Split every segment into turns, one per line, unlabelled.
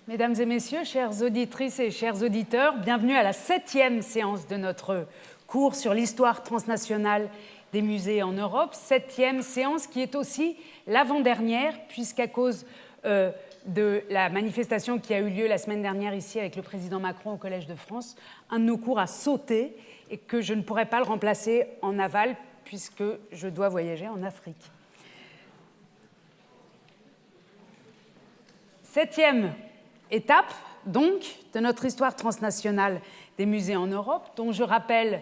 Mesdames et messieurs, chères auditrices et chers auditeurs, bienvenue à la 7e séance de notre cours sur l'histoire transnationale des musées en Europe. 7e séance qui est aussi l'avant-dernière, puisqu'à cause de la manifestation qui a eu lieu la semaine dernière ici avec le président Macron au Collège de France, un de nos cours a sauté et que je ne pourrais pas le remplacer en aval puisque je dois voyager en Afrique. 7e étape, donc, de notre histoire transnationale des musées en Europe, dont je rappelle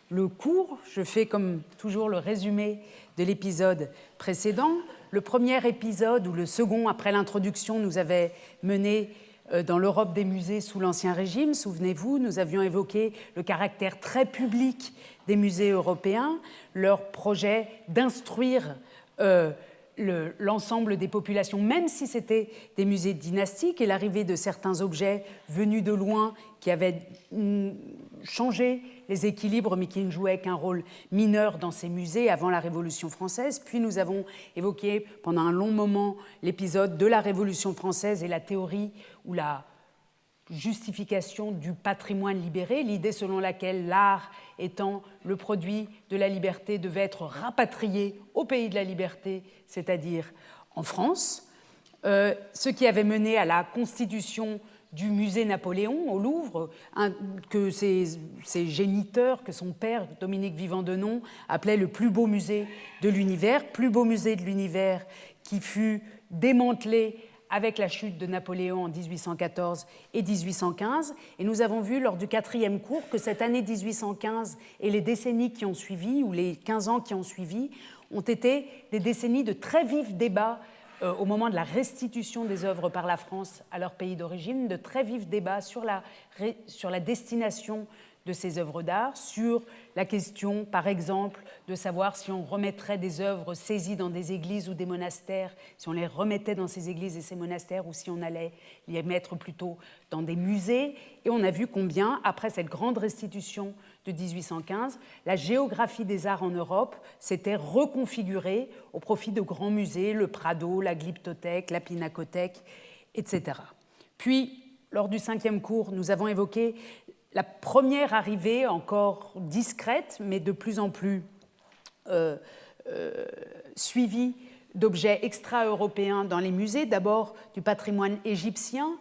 le cours. Je fais comme toujours le résumé de l'épisode précédent. Le premier épisode, ou le second après l'introduction, nous avait mené dans l'Europe des musées sous l'Ancien Régime. Souvenez-vous, nous avions évoqué le caractère très public des musées européens, leur projet d'instruire l'ensemble des populations, même si c'était des musées dynastiques, et l'arrivée de certains objets venus de loin qui avaient changé les équilibres, mais qui ne jouaient qu'un rôle mineur dans ces musées avant la Révolution française. Puis nous avons évoqué pendant un long moment l'épisode de la Révolution française et la théorie ou la justification du patrimoine libéré, l'idée selon laquelle l'art étant le produit de la liberté devait être rapatrié au pays de la liberté, c'est-à-dire en France, ce qui avait mené à la constitution du musée Napoléon au Louvre, que ses géniteurs, que son père, Dominique Vivant-Denon, appelait le plus beau musée de l'univers, qui fut démantelé avec la chute de Napoléon en 1814 et 1815. Et nous avons vu lors du 4e cours que cette année 1815 et les décennies qui ont suivi, ou les 15 ans qui ont suivi, ont été des décennies de très vifs débats au moment de la restitution des œuvres par la France à leur pays d'origine, de très vifs débats sur la destination de ces œuvres d'art, sur la question, par exemple, de savoir si on remettrait des œuvres saisies dans des églises ou des monastères, si on les remettait dans ces églises et ces monastères, ou si on allait les mettre plutôt dans des musées. Et on a vu combien, après cette grande restitution de 1815, la géographie des arts en Europe s'était reconfigurée au profit de grands musées, le Prado, la Glyptothèque, la Pinacothèque, etc. Puis, lors du 5e cours, nous avons évoqué la première arrivée, encore discrète, mais de plus en plus suivie, d'objets extra-européens dans les musées. D'abord du patrimoine égyptien,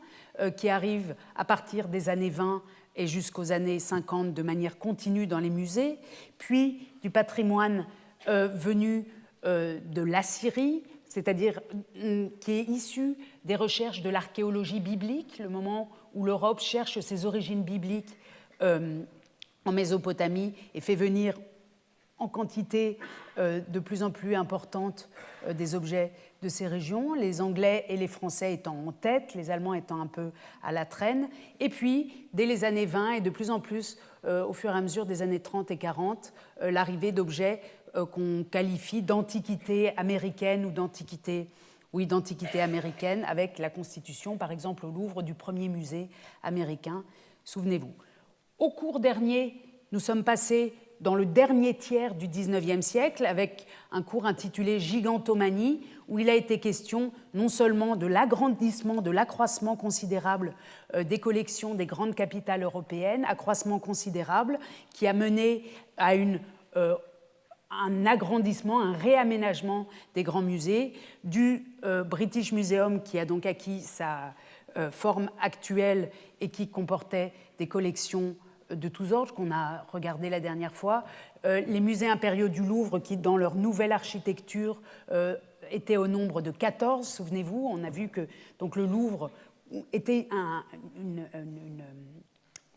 qui arrive à partir des années 20 et jusqu'aux années 50 de manière continue dans les musées, puis du patrimoine venu de l'Assyrie, c'est-à-dire qui est issu des recherches de l'archéologie biblique, le moment où l'Europe cherche ses origines bibliques en Mésopotamie et fait venir en quantité de plus en plus importante des objets de ces régions, les Anglais et les Français étant en tête, les Allemands étant un peu à la traîne. Et puis, dès les années 20 et de plus en plus au fur et à mesure des années 30 et 40, l'arrivée d'objets qu'on qualifie d'antiquité américaine ou d'antiquité américaine, avec la constitution, par exemple, au Louvre, du premier musée américain. Souvenez-vous. Au cours dernier, nous sommes passés dans le dernier tiers du XIXe siècle avec un cours intitulé « Gigantomanie » où il a été question non seulement de l'agrandissement, de l'accroissement considérable des collections des grandes capitales européennes, accroissement considérable qui a mené à un agrandissement, un réaménagement des grands musées, du British Museum qui a donc acquis sa forme actuelle et qui comportait des collections de tous ordres qu'on a regardé la dernière fois, les musées impériaux du Louvre qui, dans leur nouvelle architecture, étaient au nombre de 14, souvenez-vous, on a vu que donc, le Louvre était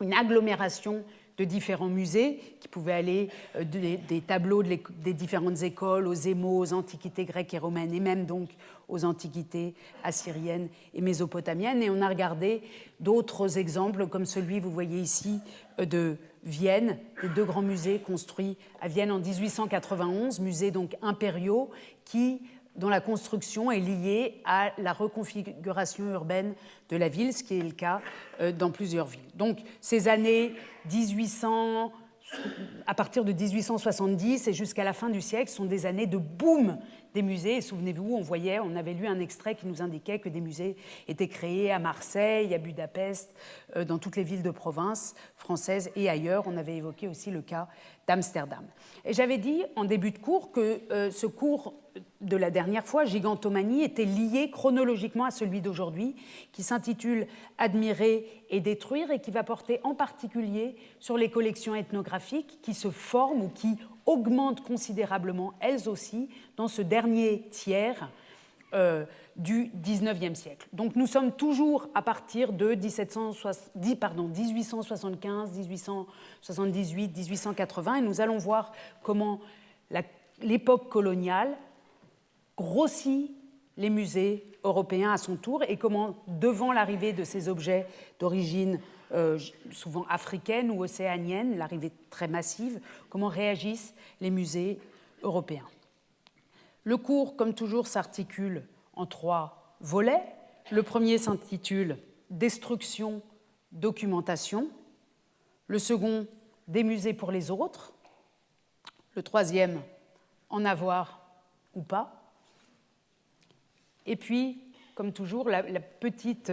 une agglomération de différents musées qui pouvaient aller des tableaux des différentes écoles aux émaux, aux antiquités grecques et romaines et même donc aux antiquités assyriennes et mésopotamiennes. Et on a regardé d'autres exemples comme celui, vous voyez ici, de Vienne, les 2 grands musées construits à Vienne en 1891, musées donc impériaux dont la construction est liée à la reconfiguration urbaine de la ville, ce qui est le cas dans plusieurs villes. Donc ces années 1800, à partir de 1870 et jusqu'à la fin du siècle, sont des années de boom des musées. Et souvenez-vous, on avait lu un extrait qui nous indiquait que des musées étaient créés à Marseille, à Budapest, dans toutes les villes de province françaises et ailleurs. On avait évoqué aussi le cas d'Amsterdam. Et j'avais dit en début de cours que ce cours de la dernière fois, Gigantomanie, était lié chronologiquement à celui d'aujourd'hui, qui s'intitule « Admirer et détruire » et qui va porter en particulier sur les collections ethnographiques qui se forment ou qui augmentent considérablement, elles aussi, dans ce dernier tiers du XIXe siècle. Donc nous sommes toujours à partir de 1875, 1878, 1880, et nous allons voir comment l'époque coloniale grossit les musées européens à son tour et comment, devant l'arrivée de ces objets d'origine souvent africaine ou océanienne, l'arrivée très massive, comment réagissent les musées européens. Le cours, comme toujours, s'articule en 3 volets. Le premier s'intitule « Destruction, documentation ». Le second, « Des musées pour les autres ». Le troisième, « En avoir ou pas ». Et puis, comme toujours, la petite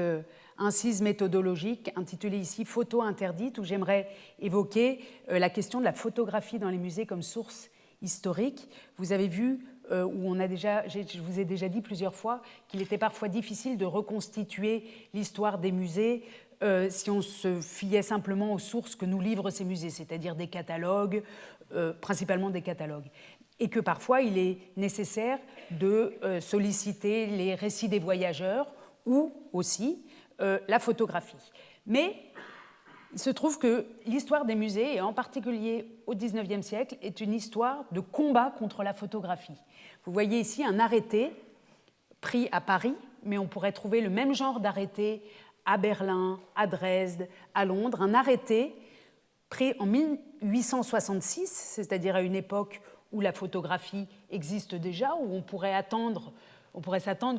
incise méthodologique intitulée ici « Photos interdites » où j'aimerais évoquer la question de la photographie dans les musées comme source historique. Vous avez vu, je vous ai déjà dit plusieurs fois qu'il était parfois difficile de reconstituer l'histoire des musées si on se fiait simplement aux sources que nous livrent ces musées, c'est-à-dire des catalogues, principalement des catalogues. Et que parfois il est nécessaire de solliciter les récits des voyageurs ou aussi la photographie. Mais il se trouve que l'histoire des musées, et en particulier au XIXe siècle, est une histoire de combat contre la photographie. Vous voyez ici un arrêté pris à Paris, mais on pourrait trouver le même genre d'arrêté à Berlin, à Dresde, à Londres, un arrêté pris en 1866, c'est-à-dire à une époque où la photographie existe déjà, où on pourrait s'attendre,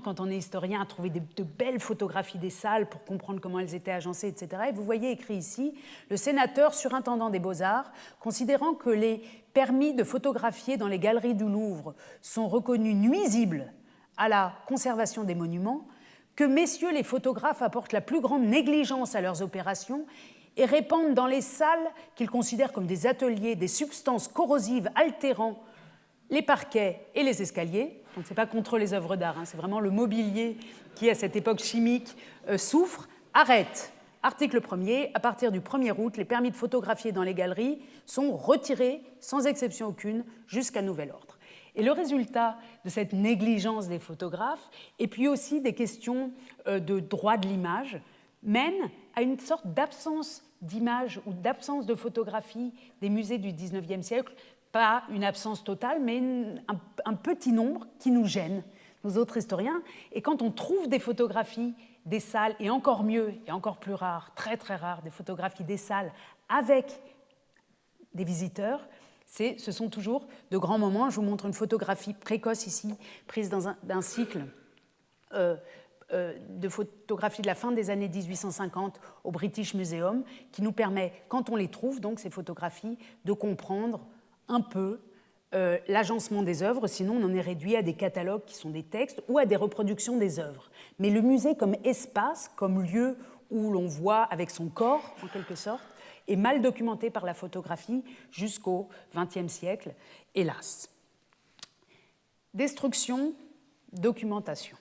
quand on est historien, à trouver de belles photographies des salles pour comprendre comment elles étaient agencées, etc. Et vous voyez écrit ici, le sénateur surintendant des Beaux-Arts, considérant que les permis de photographier dans les galeries du Louvre sont reconnus nuisibles à la conservation des monuments, que messieurs les photographes apportent la plus grande négligence à leurs opérations et répandent dans les salles qu'ils considèrent comme des ateliers des substances corrosives altérant les parquets et les escaliers. Donc ce n'est pas contre les œuvres d'art, c'est vraiment le mobilier qui, à cette époque chimique, souffre. Arrête. Article 1er. À partir du 1er août, les permis de photographier dans les galeries sont retirés, sans exception aucune, jusqu'à nouvel ordre. Et le résultat de cette négligence des photographes, et puis aussi des questions de droit de l'image, mène à une sorte d'absence d'image ou d'absence de photographie des musées du XIXe siècle, pas une absence totale, mais un petit nombre qui nous gêne, nous autres historiens. Et quand on trouve des photographies des salles, et encore mieux, et encore plus rare, très très rare, des photographies des salles avec des visiteurs, ce sont toujours de grands moments. Je vous montre une photographie précoce ici, prise dans d'un cycle de photographies de la fin des années 1850 au British Museum, qui nous permet, quand on les trouve, donc ces photographies, de comprendre un peu l'agencement des œuvres, sinon on en est réduit à des catalogues qui sont des textes ou à des reproductions des œuvres. Mais le musée comme espace, comme lieu où l'on voit avec son corps, en quelque sorte, est mal documenté par la photographie jusqu'au XXe siècle, hélas. Destruction, documentation.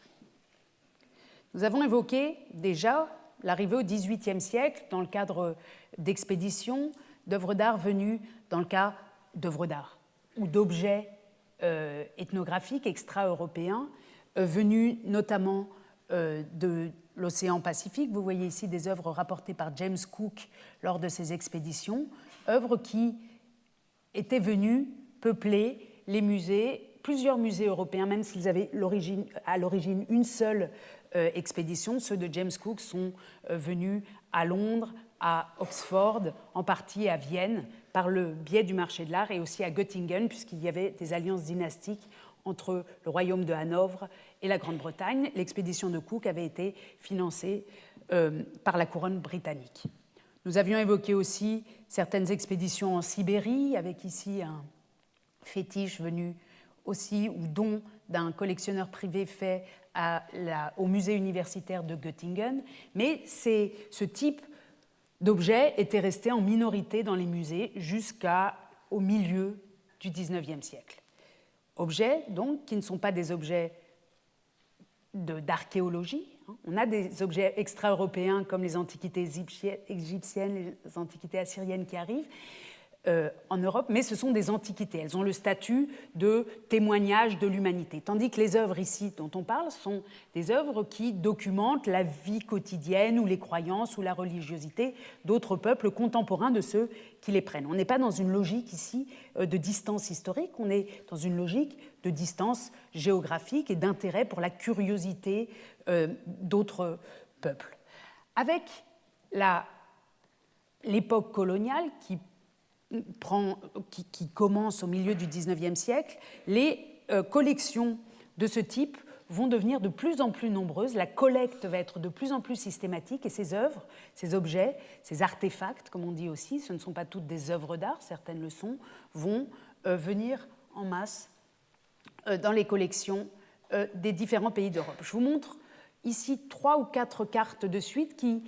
Nous avons évoqué déjà l'arrivée au XVIIIe siècle dans le cadre d'expéditions, d'œuvres d'art venues dans le cas d'œuvres d'art ou d'objets ethnographiques extra-européens venus notamment de l'océan Pacifique. Vous voyez ici des œuvres rapportées par James Cook lors de ses expéditions, œuvres qui étaient venues peupler les musées, plusieurs musées européens, même s'ils avaient à l'origine une seule expédition. Ceux de James Cook sont venus à Londres, à Oxford, en partie à Vienne, par le biais du marché de l'art, et aussi à Göttingen, puisqu'il y avait des alliances dynastiques entre le royaume de Hanovre et la Grande-Bretagne. L'expédition de Cook avait été financée par la couronne britannique. Nous avions évoqué aussi certaines expéditions en Sibérie, avec ici un fétiche venu aussi ou don d'un collectionneur privé fait au musée universitaire de Göttingen. Mais ce type d'objet était resté en minorité dans les musées jusqu'au milieu du XIXe siècle. Objets, donc, qui ne sont pas des objets d'archéologie. On a des objets extra-européens comme les antiquités égyptiennes, les antiquités assyriennes qui arrivent en Europe, mais ce sont des antiquités. Elles ont le statut de témoignage de l'humanité. Tandis que les œuvres ici dont on parle sont des œuvres qui documentent la vie quotidienne ou les croyances ou la religiosité d'autres peuples contemporains de ceux qui les prennent. On n'est pas dans une logique ici de distance historique, on est dans une logique de distance géographique et d'intérêt pour la curiosité d'autres peuples. Avec l'époque coloniale qui commence au milieu du XIXe siècle, les collections de ce type vont devenir de plus en plus nombreuses, la collecte va être de plus en plus systématique et ces œuvres, ces objets, ces artefacts, comme on dit aussi, ce ne sont pas toutes des œuvres d'art, certaines le sont, vont venir en masse dans les collections des différents pays d'Europe. Je vous montre ici 3 ou 4 cartes de suite qui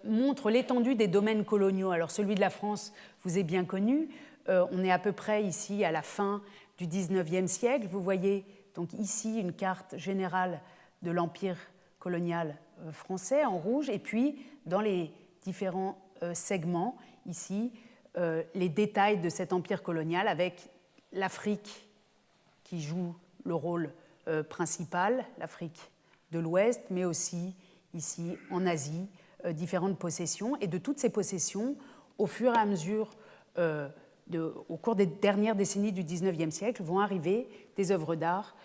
montrent l'étendue des domaines coloniaux. Alors celui de la France vous est bien connu, on est à peu près ici à la fin du XIXe siècle. Vous voyez donc ici une carte générale de l'empire colonial français en rouge, et puis dans les différents segments, ici, les détails de cet empire colonial avec l'Afrique qui joue le rôle principal, l'Afrique de l'Ouest, mais aussi ici en Asie, différentes possessions. Et de toutes ces possessions, au fur et à mesure, au cours des dernières décennies du XIXe siècle, vont arriver des œuvres d'art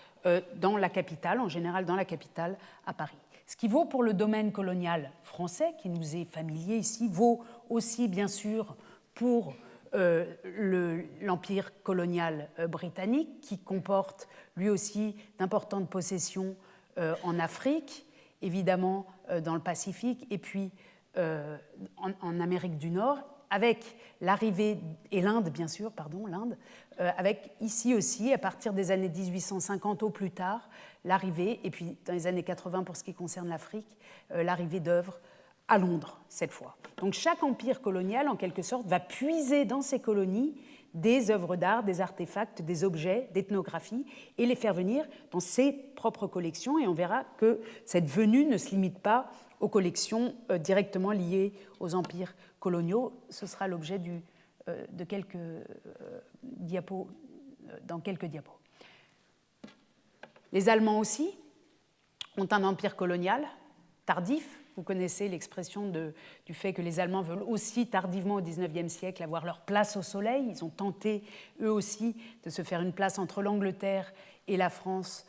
dans la capitale, en général dans la capitale, à Paris. Ce qui vaut pour le domaine colonial français, qui nous est familier ici, vaut aussi bien sûr pour l'empire colonial britannique, qui comporte lui aussi d'importantes possessions en Afrique, évidemment dans le Pacifique, et puis en Amérique du Nord, avec l'arrivée, et l'Inde bien sûr, avec ici aussi, à partir des années 1850 au plus tard, l'arrivée, et puis dans les années 80 pour ce qui concerne l'Afrique, l'arrivée d'œuvres à Londres cette fois. Donc chaque empire colonial, en quelque sorte, va puiser dans ses colonies des œuvres d'art, des artefacts, des objets, d'ethnographie, et les faire venir dans ses propres collections. Et on verra que cette venue ne se limite pas aux collections directement liées aux empires coloniaux. Ce sera l'objet de quelques diapos, dans quelques diapos. Les Allemands aussi ont un empire colonial tardif. Vous connaissez l'expression du fait que les Allemands veulent aussi tardivement au XIXe siècle avoir leur place au soleil. Ils ont tenté, eux aussi, de se faire une place entre l'Angleterre et la France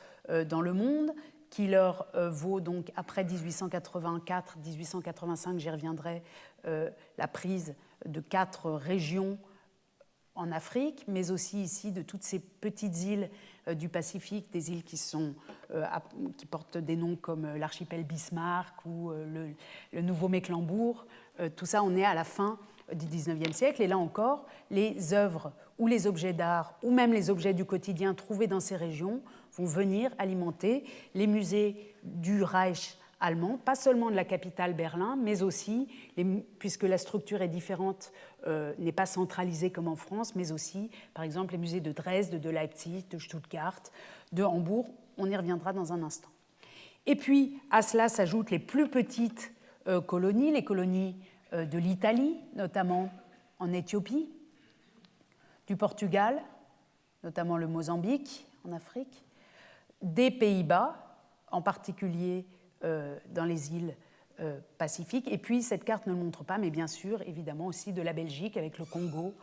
dans le monde, qui leur vaut donc, après 1884, 1885, j'y reviendrai, la prise de 4 régions en Afrique, mais aussi ici de toutes ces petites îles du Pacifique, des îles qui portent des noms comme l'archipel Bismarck ou le Nouveau-Mecklembourg. Tout ça, on est à la fin du XIXe siècle. Et là encore, les œuvres ou les objets d'art ou même les objets du quotidien trouvés dans ces régions vont venir alimenter les musées du Reich allemand, pas seulement de la capitale Berlin, mais aussi, puisque la structure est différente, n'est pas centralisée comme en France, mais aussi, par exemple, les musées de Dresde, de Leipzig, de Stuttgart, de Hambourg. On y reviendra dans un instant. Et puis, à cela s'ajoutent les plus petites colonies, les colonies de l'Italie, notamment en Éthiopie, du Portugal, notamment le Mozambique en Afrique, des Pays-Bas, en particulier dans les îles Pacifiques. Et puis, cette carte ne le montre pas, mais bien sûr, évidemment aussi de la Belgique avec le Congo,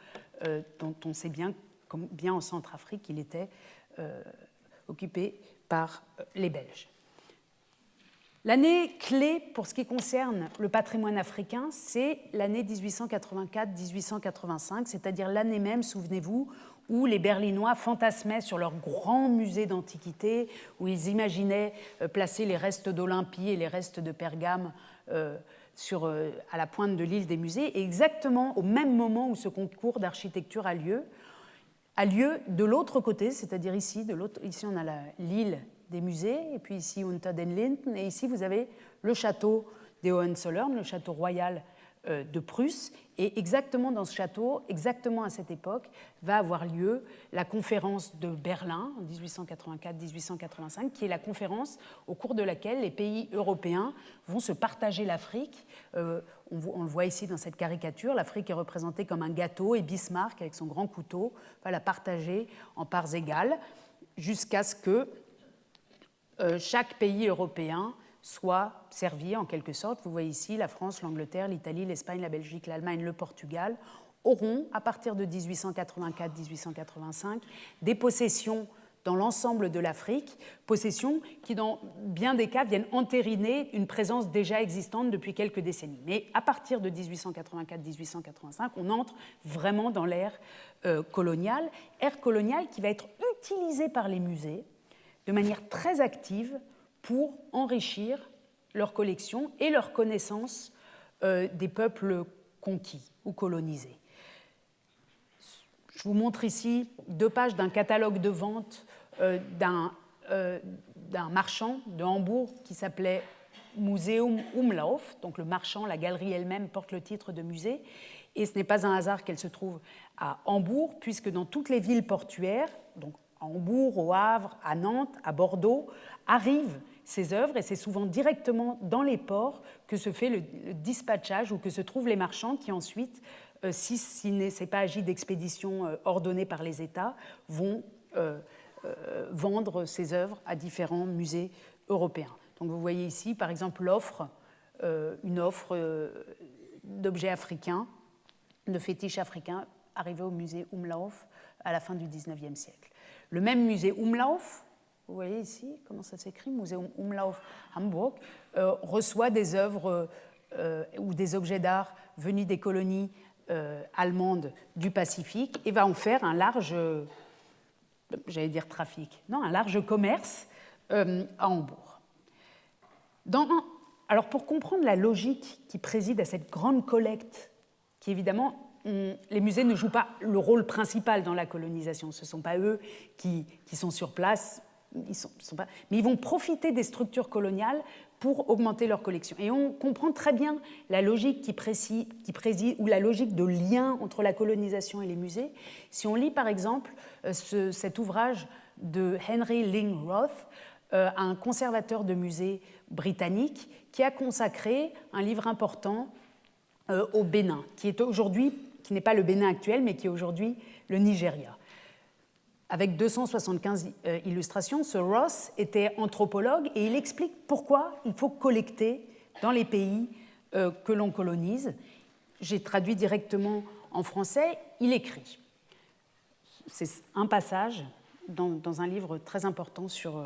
dont on sait bien, comme bien en Centrafrique, qu'il était occupé par les Belges. L'année clé pour ce qui concerne le patrimoine africain, c'est l'année 1884-1885, c'est-à-dire l'année même, souvenez-vous, où les Berlinois fantasmaient sur leur grand musée d'antiquité, où ils imaginaient placer les restes d'Olympie et les restes de Pergame à la pointe de l'île des musées, et exactement au même moment où ce concours d'architecture a lieu de l'autre côté, c'est-à-dire ici, ici on a l'île des musées, et puis ici Unter den Linden, et ici vous avez le château des Hohenzollern, le château royal de Prusse, et exactement dans ce château, exactement à cette époque, va avoir lieu la conférence de Berlin en 1884-1885, qui est la conférence au cours de laquelle les pays européens vont se partager l'Afrique. On le voit ici dans cette caricature, l'Afrique est représentée comme un gâteau et Bismarck, avec son grand couteau, va la partager en parts égales jusqu'à ce que chaque pays européen soit servi en quelque sorte. Vous voyez ici la France, l'Angleterre, l'Italie, l'Espagne, la Belgique, l'Allemagne, le Portugal auront, à partir de 1884-1885, des possessions dans l'ensemble de l'Afrique, possessions qui, dans bien des cas, viennent entériner une présence déjà existante depuis quelques décennies. Mais à partir de 1884-1885, on entre vraiment dans l'ère coloniale qui va être utilisée par les musées de manière très active pour enrichir leur collection et leur connaissance des peuples conquis ou colonisés. Je vous montre ici 2 pages d'un catalogue de vente d'un marchand de Hambourg qui s'appelait Museum Umlauf, donc le marchand, la galerie elle-même porte le titre de musée, et ce n'est pas un hasard qu'elle se trouve à Hambourg, puisque dans toutes les villes portuaires, donc à Hambourg, au Havre, à Nantes, à Bordeaux, arrivent ces œuvres, et c'est souvent directement dans les ports que se fait le dispatchage ou que se trouvent les marchands qui ensuite, si ne s'est pas agi d'expéditions ordonnées par les États, vont vendre ces œuvres à différents musées européens. Donc vous voyez ici, par exemple, une offre d'objets africains, de fétiches africains, arrivés au musée Umlauf à la fin du XIXe siècle. Le même musée Umlauf, vous voyez ici comment ça s'écrit, Museum Umlauf Hamburg, reçoit des œuvres ou des objets d'art venus des colonies allemandes du Pacifique et va en faire un large, j'allais dire trafic, non, un large commerce à Hambourg. Alors pour comprendre la logique qui préside à cette grande collecte, qui évidemment, les musées ne jouent pas le rôle principal dans la colonisation, ce ne sont pas eux qui sont sur place, mais ils vont profiter des structures coloniales pour augmenter leur collection. Et on comprend très bien la logique qui préside ou la logique de lien entre la colonisation et les musées. Si on lit par exemple cet ouvrage de Henry Ling Roth, un conservateur de musées britannique, qui a consacré un livre important au Bénin, qui n'est pas le Bénin actuel, mais qui est aujourd'hui le Nigeria. Avec 275 illustrations, ce Ross était anthropologue et il explique pourquoi il faut collecter dans les pays que l'on colonise. J'ai traduit directement en français, il écrit. C'est un passage dans un livre très important sur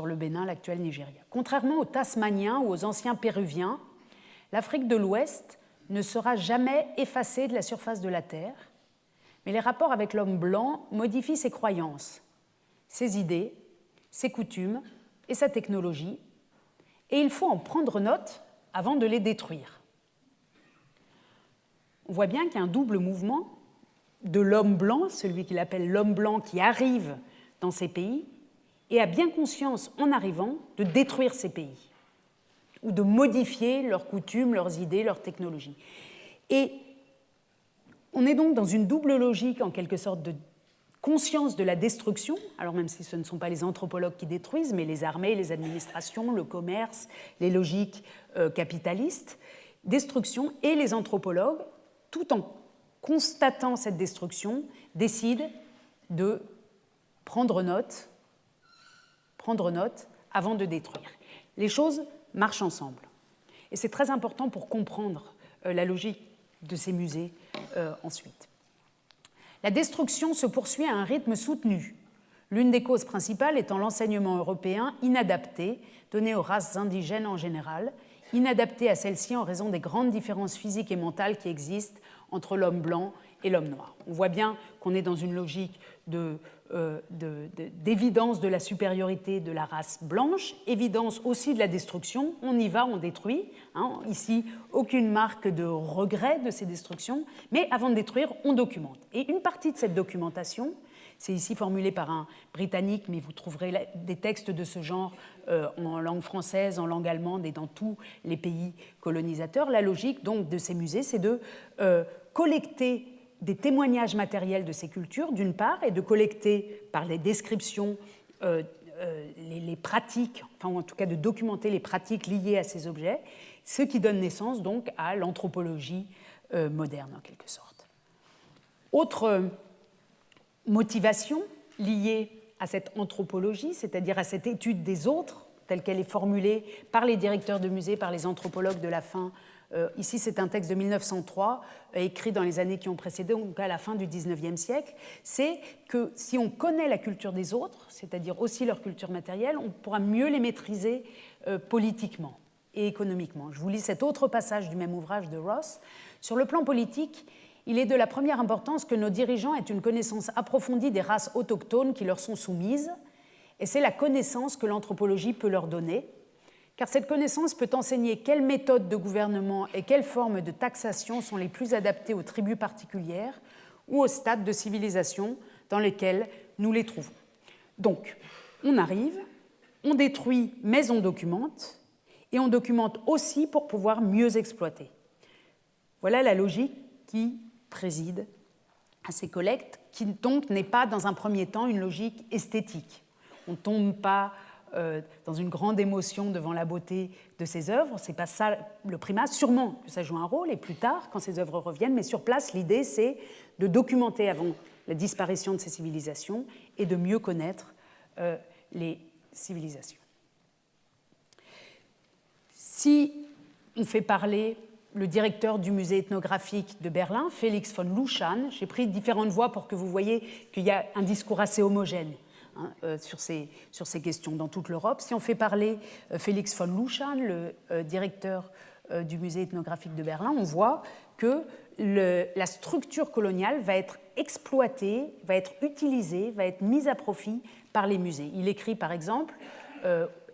le Bénin, l'actuel Nigeria. Contrairement aux Tasmaniens ou aux anciens Péruviens, l'Afrique de l'Ouest ne sera jamais effacée de la surface de la Terre, mais les rapports avec l'homme blanc modifient ses croyances, ses idées, ses coutumes et sa technologie, et il faut en prendre note avant de les détruire. On voit bien qu'il y a un double mouvement de l'homme blanc, celui qu'il appelle l'homme blanc qui arrive dans ces pays, et a bien conscience, en arrivant, de détruire ces pays, ou de modifier leurs coutumes, leurs idées, leurs technologies. Et on est donc dans une double logique, en quelque sorte, de conscience de la destruction, alors même si ce ne sont pas les anthropologues qui détruisent, mais les armées, les administrations, le commerce, les logiques capitalistes, destruction, et les anthropologues, tout en constatant cette destruction, décident de prendre note avant de détruire. Les choses marchent ensemble. Et c'est très important pour comprendre la logique de ces musées ensuite. La destruction se poursuit à un rythme soutenu, l'une des causes principales étant l'enseignement européen inadapté donné aux races indigènes en général, inadapté à celles-ci en raison des grandes différences physiques et mentales qui existent entre l'homme blanc et l'homme noir. On voit bien qu'on est dans une logique de d'évidence de la supériorité de la race blanche, évidence aussi de la destruction. On y va, on détruit. Hein. Ici, aucune marque de regret de ces destructions, mais avant de détruire, on documente. Et une partie de cette documentation, c'est ici formulé par un Britannique, mais vous trouverez des textes de ce genre en langue française, en langue allemande et dans tous les pays colonisateurs. La logique donc de ces musées, c'est de collecter des témoignages matériels de ces cultures, d'une part, et de collecter par les descriptions les pratiques, enfin en tout cas de documenter les pratiques liées à ces objets, ce qui donne naissance donc à l'anthropologie moderne en quelque sorte. Autre motivation liée à cette anthropologie, c'est-à-dire à cette étude des autres, telle qu'elle est formulée par les directeurs de musées, par les anthropologues de la fin. Ici, c'est un texte de 1903, écrit dans les années qui ont précédé, donc à la fin du XIXe siècle, c'est que si on connaît la culture des autres, c'est-à-dire aussi leur culture matérielle, on pourra mieux les maîtriser politiquement et économiquement. Je vous lis cet autre passage du même ouvrage de Ross. Sur le plan politique, il est de la première importance que nos dirigeants aient une connaissance approfondie des races autochtones qui leur sont soumises, et c'est la connaissance que l'anthropologie peut leur donner, car cette connaissance peut enseigner quelles méthodes de gouvernement et quelles formes de taxation sont les plus adaptées aux tribus particulières ou aux stades de civilisation dans lesquels nous les trouvons. Donc, on arrive, on détruit, mais on documente, et on documente aussi pour pouvoir mieux exploiter. Voilà la logique qui préside à ces collectes, qui donc n'est pas dans un premier temps une logique esthétique. On ne tombe pas dans une grande émotion devant la beauté de ces œuvres, c'est pas ça le primat, sûrement que ça joue un rôle, et plus tard, quand ces œuvres reviennent, mais sur place, l'idée c'est de documenter avant la disparition de ces civilisations et de mieux connaître les civilisations. Si on fait parler le directeur du musée ethnographique de Berlin, Felix von Luschan, j'ai pris différentes voix pour que vous voyez qu'il y a un discours assez homogène sur ces questions dans toute l'Europe. Si on fait parler Felix von Luschan, le directeur du musée ethnographique de Berlin, on voit que la structure coloniale va être exploitée, va être utilisée, va être mise à profit par les musées. Il écrit par exemple,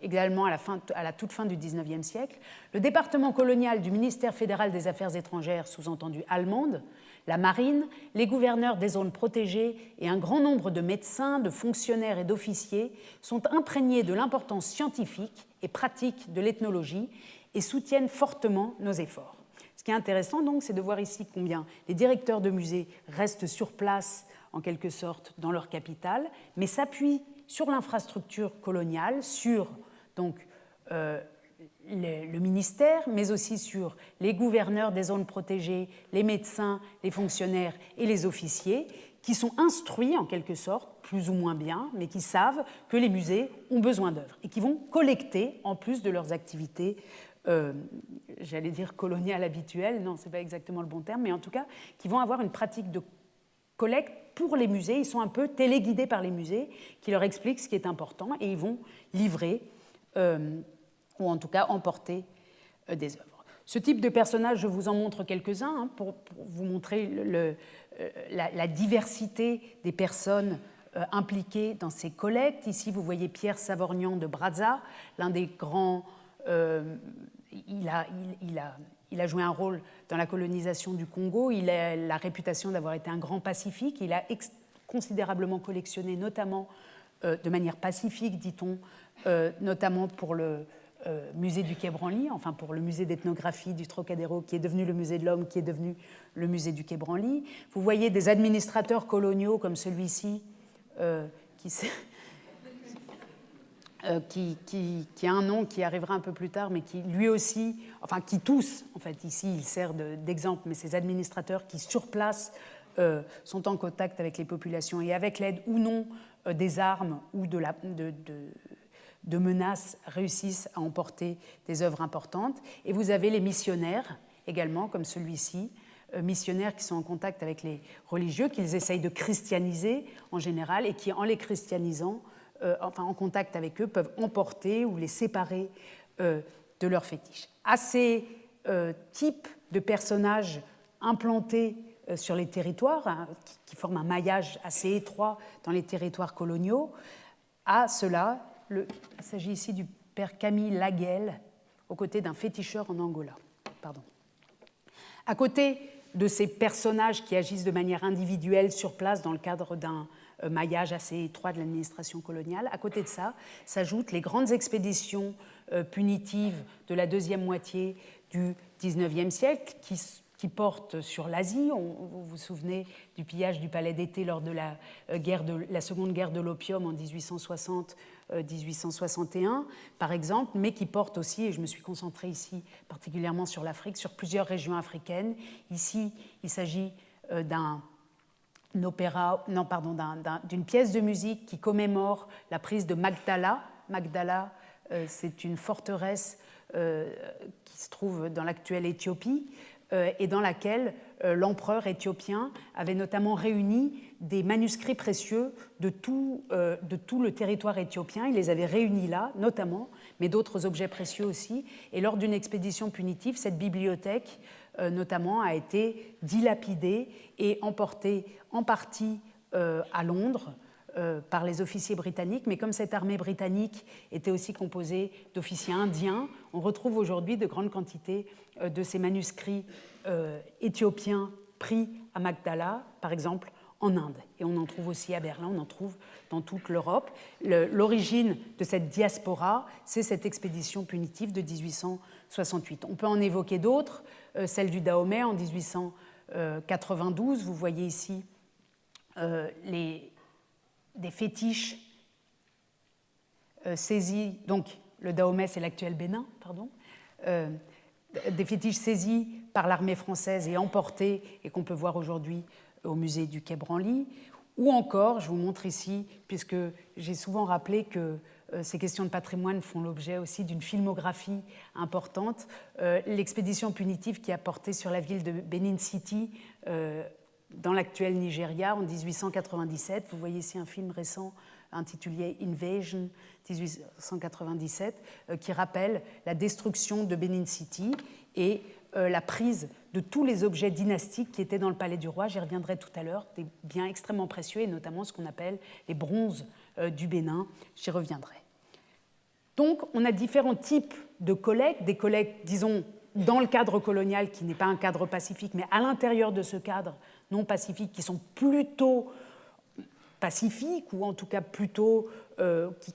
également à la toute fin du XIXe siècle, le département colonial du ministère fédéral des Affaires étrangères, sous-entendu allemande, la marine, les gouverneurs des zones protégées et un grand nombre de médecins, de fonctionnaires et d'officiers sont imprégnés de l'importance scientifique et pratique de l'ethnologie et soutiennent fortement nos efforts. Ce qui est intéressant donc, c'est de voir ici combien les directeurs de musées restent sur place, en quelque sorte, dans leur capitale, mais s'appuient sur l'infrastructure coloniale, sur donc, le ministère, mais aussi sur les gouverneurs des zones protégées, les médecins, les fonctionnaires et les officiers, qui sont instruits en quelque sorte, plus ou moins bien, mais qui savent que les musées ont besoin d'œuvres et qui vont collecter, en plus de leurs activités, j'allais dire coloniales habituelles, non, ce n'est pas exactement le bon terme, mais en tout cas, qui vont avoir une pratique de collecte pour les musées. Ils sont un peu téléguidés par les musées qui leur expliquent ce qui est important et ils vont livrer ou en tout cas emporter des œuvres. Ce type de personnage, je vous en montre quelques-uns pour vous montrer la diversité des personnes impliquées dans ces collectes. Ici, vous voyez Pierre Savorgnan de Brazza, l'un des grands... il a joué un rôle dans la colonisation du Congo, il a la réputation d'avoir été un grand pacifique, il a considérablement collectionné, notamment de manière pacifique, dit-on, notamment pour le musée du Quai Branly, enfin pour le musée d'ethnographie du Trocadéro, qui est devenu le musée de l'Homme, qui est devenu le musée du Quai Branly. Vous voyez des administrateurs coloniaux comme celui-ci, qui a un nom qui arrivera un peu plus tard, mais qui lui aussi, enfin qui tous, en fait, ici il sert d'exemple, mais ces administrateurs qui sur place sont en contact avec les populations et avec l'aide ou non des armes ou de menaces réussissent à emporter des œuvres importantes. Et vous avez les missionnaires également, comme celui-ci, missionnaires qui sont en contact avec les religieux, qu'ils essayent de christianiser en général et qui, en les christianisant, enfin en contact avec eux, peuvent emporter ou les séparer de leurs fétiches. À ces types de personnages implantés sur les territoires, hein, qui forment un maillage assez étroit dans les territoires coloniaux. À cela, il s'agit ici du père Camille Laguel, aux côtés d'un féticheur en Angola. Pardon. À côté de ces personnages qui agissent de manière individuelle sur place dans le cadre d'un maillage assez étroit de l'administration coloniale, à côté de ça, s'ajoutent les grandes expéditions punitives de la deuxième moitié du XIXe siècle qui portent sur l'Asie. Vous vous souvenez du pillage du palais d'été lors de la seconde guerre de l'opium en 1860-1861, par exemple, mais qui portent aussi, et je me suis concentrée ici particulièrement sur l'Afrique, sur plusieurs régions africaines. Ici, il s'agit d'une pièce de musique qui commémore la prise de Magdala. Magdala, c'est une forteresse qui se trouve dans l'actuelle Éthiopie et dans laquelle l'empereur éthiopien avait notamment réuni des manuscrits précieux de tout le territoire éthiopien. Il les avait réunis là, notamment, mais d'autres objets précieux aussi. Et lors d'une expédition punitive, cette bibliothèque, notamment, a été dilapidée et emportée en partie à Londres par les officiers britanniques, mais comme cette armée britannique était aussi composée d'officiers indiens, on retrouve aujourd'hui de grandes quantités de ces manuscrits éthiopiens pris à Magdala, par exemple en Inde. Et on en trouve aussi à Berlin, on en trouve dans toute l'Europe. L'origine de cette diaspora, c'est cette expédition punitive de 1868. On peut en évoquer d'autres, celle du Dahomey en 1892. Vous voyez ici des fétiches saisis, donc le Dahomey c'est l'actuel Bénin, pardon, des fétiches saisis par l'armée française et emportés et qu'on peut voir aujourd'hui au musée du Quai Branly, ou encore, je vous montre ici, puisque j'ai souvent rappelé que ces questions de patrimoine font l'objet aussi d'une filmographie importante, l'expédition punitive qui a porté sur la ville de Benin City dans l'actuel Nigeria en 1897. Vous voyez ici un film récent intitulé Invasion 1897 qui rappelle la destruction de Benin City et la prise de tous les objets dynastiques qui étaient dans le palais du roi. J'y reviendrai tout à l'heure, des biens extrêmement précieux et notamment ce qu'on appelle les bronzes du Bénin. J'y reviendrai. Donc on a différents types de collectes, des collectes, disons, dans le cadre colonial qui n'est pas un cadre pacifique, mais à l'intérieur de ce cadre non pacifique qui sont plutôt pacifiques ou en tout cas plutôt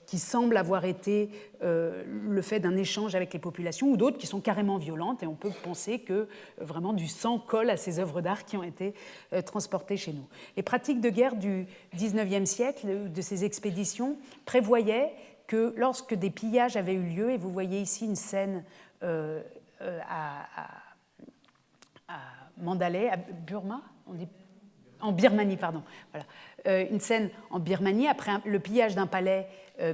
qui semblent avoir été le fait d'un échange avec les populations ou d'autres qui sont carrément violentes et on peut penser que vraiment du sang colle à ces œuvres d'art qui ont été transportées chez nous. Les pratiques de guerre du XIXe siècle, de ces expéditions, prévoyaient que lorsque des pillages avaient eu lieu, et vous voyez ici une scène à Mandalay, à Burma, on dit, en Birmanie, pardon. Voilà. Une scène en Birmanie, après le pillage d'un palais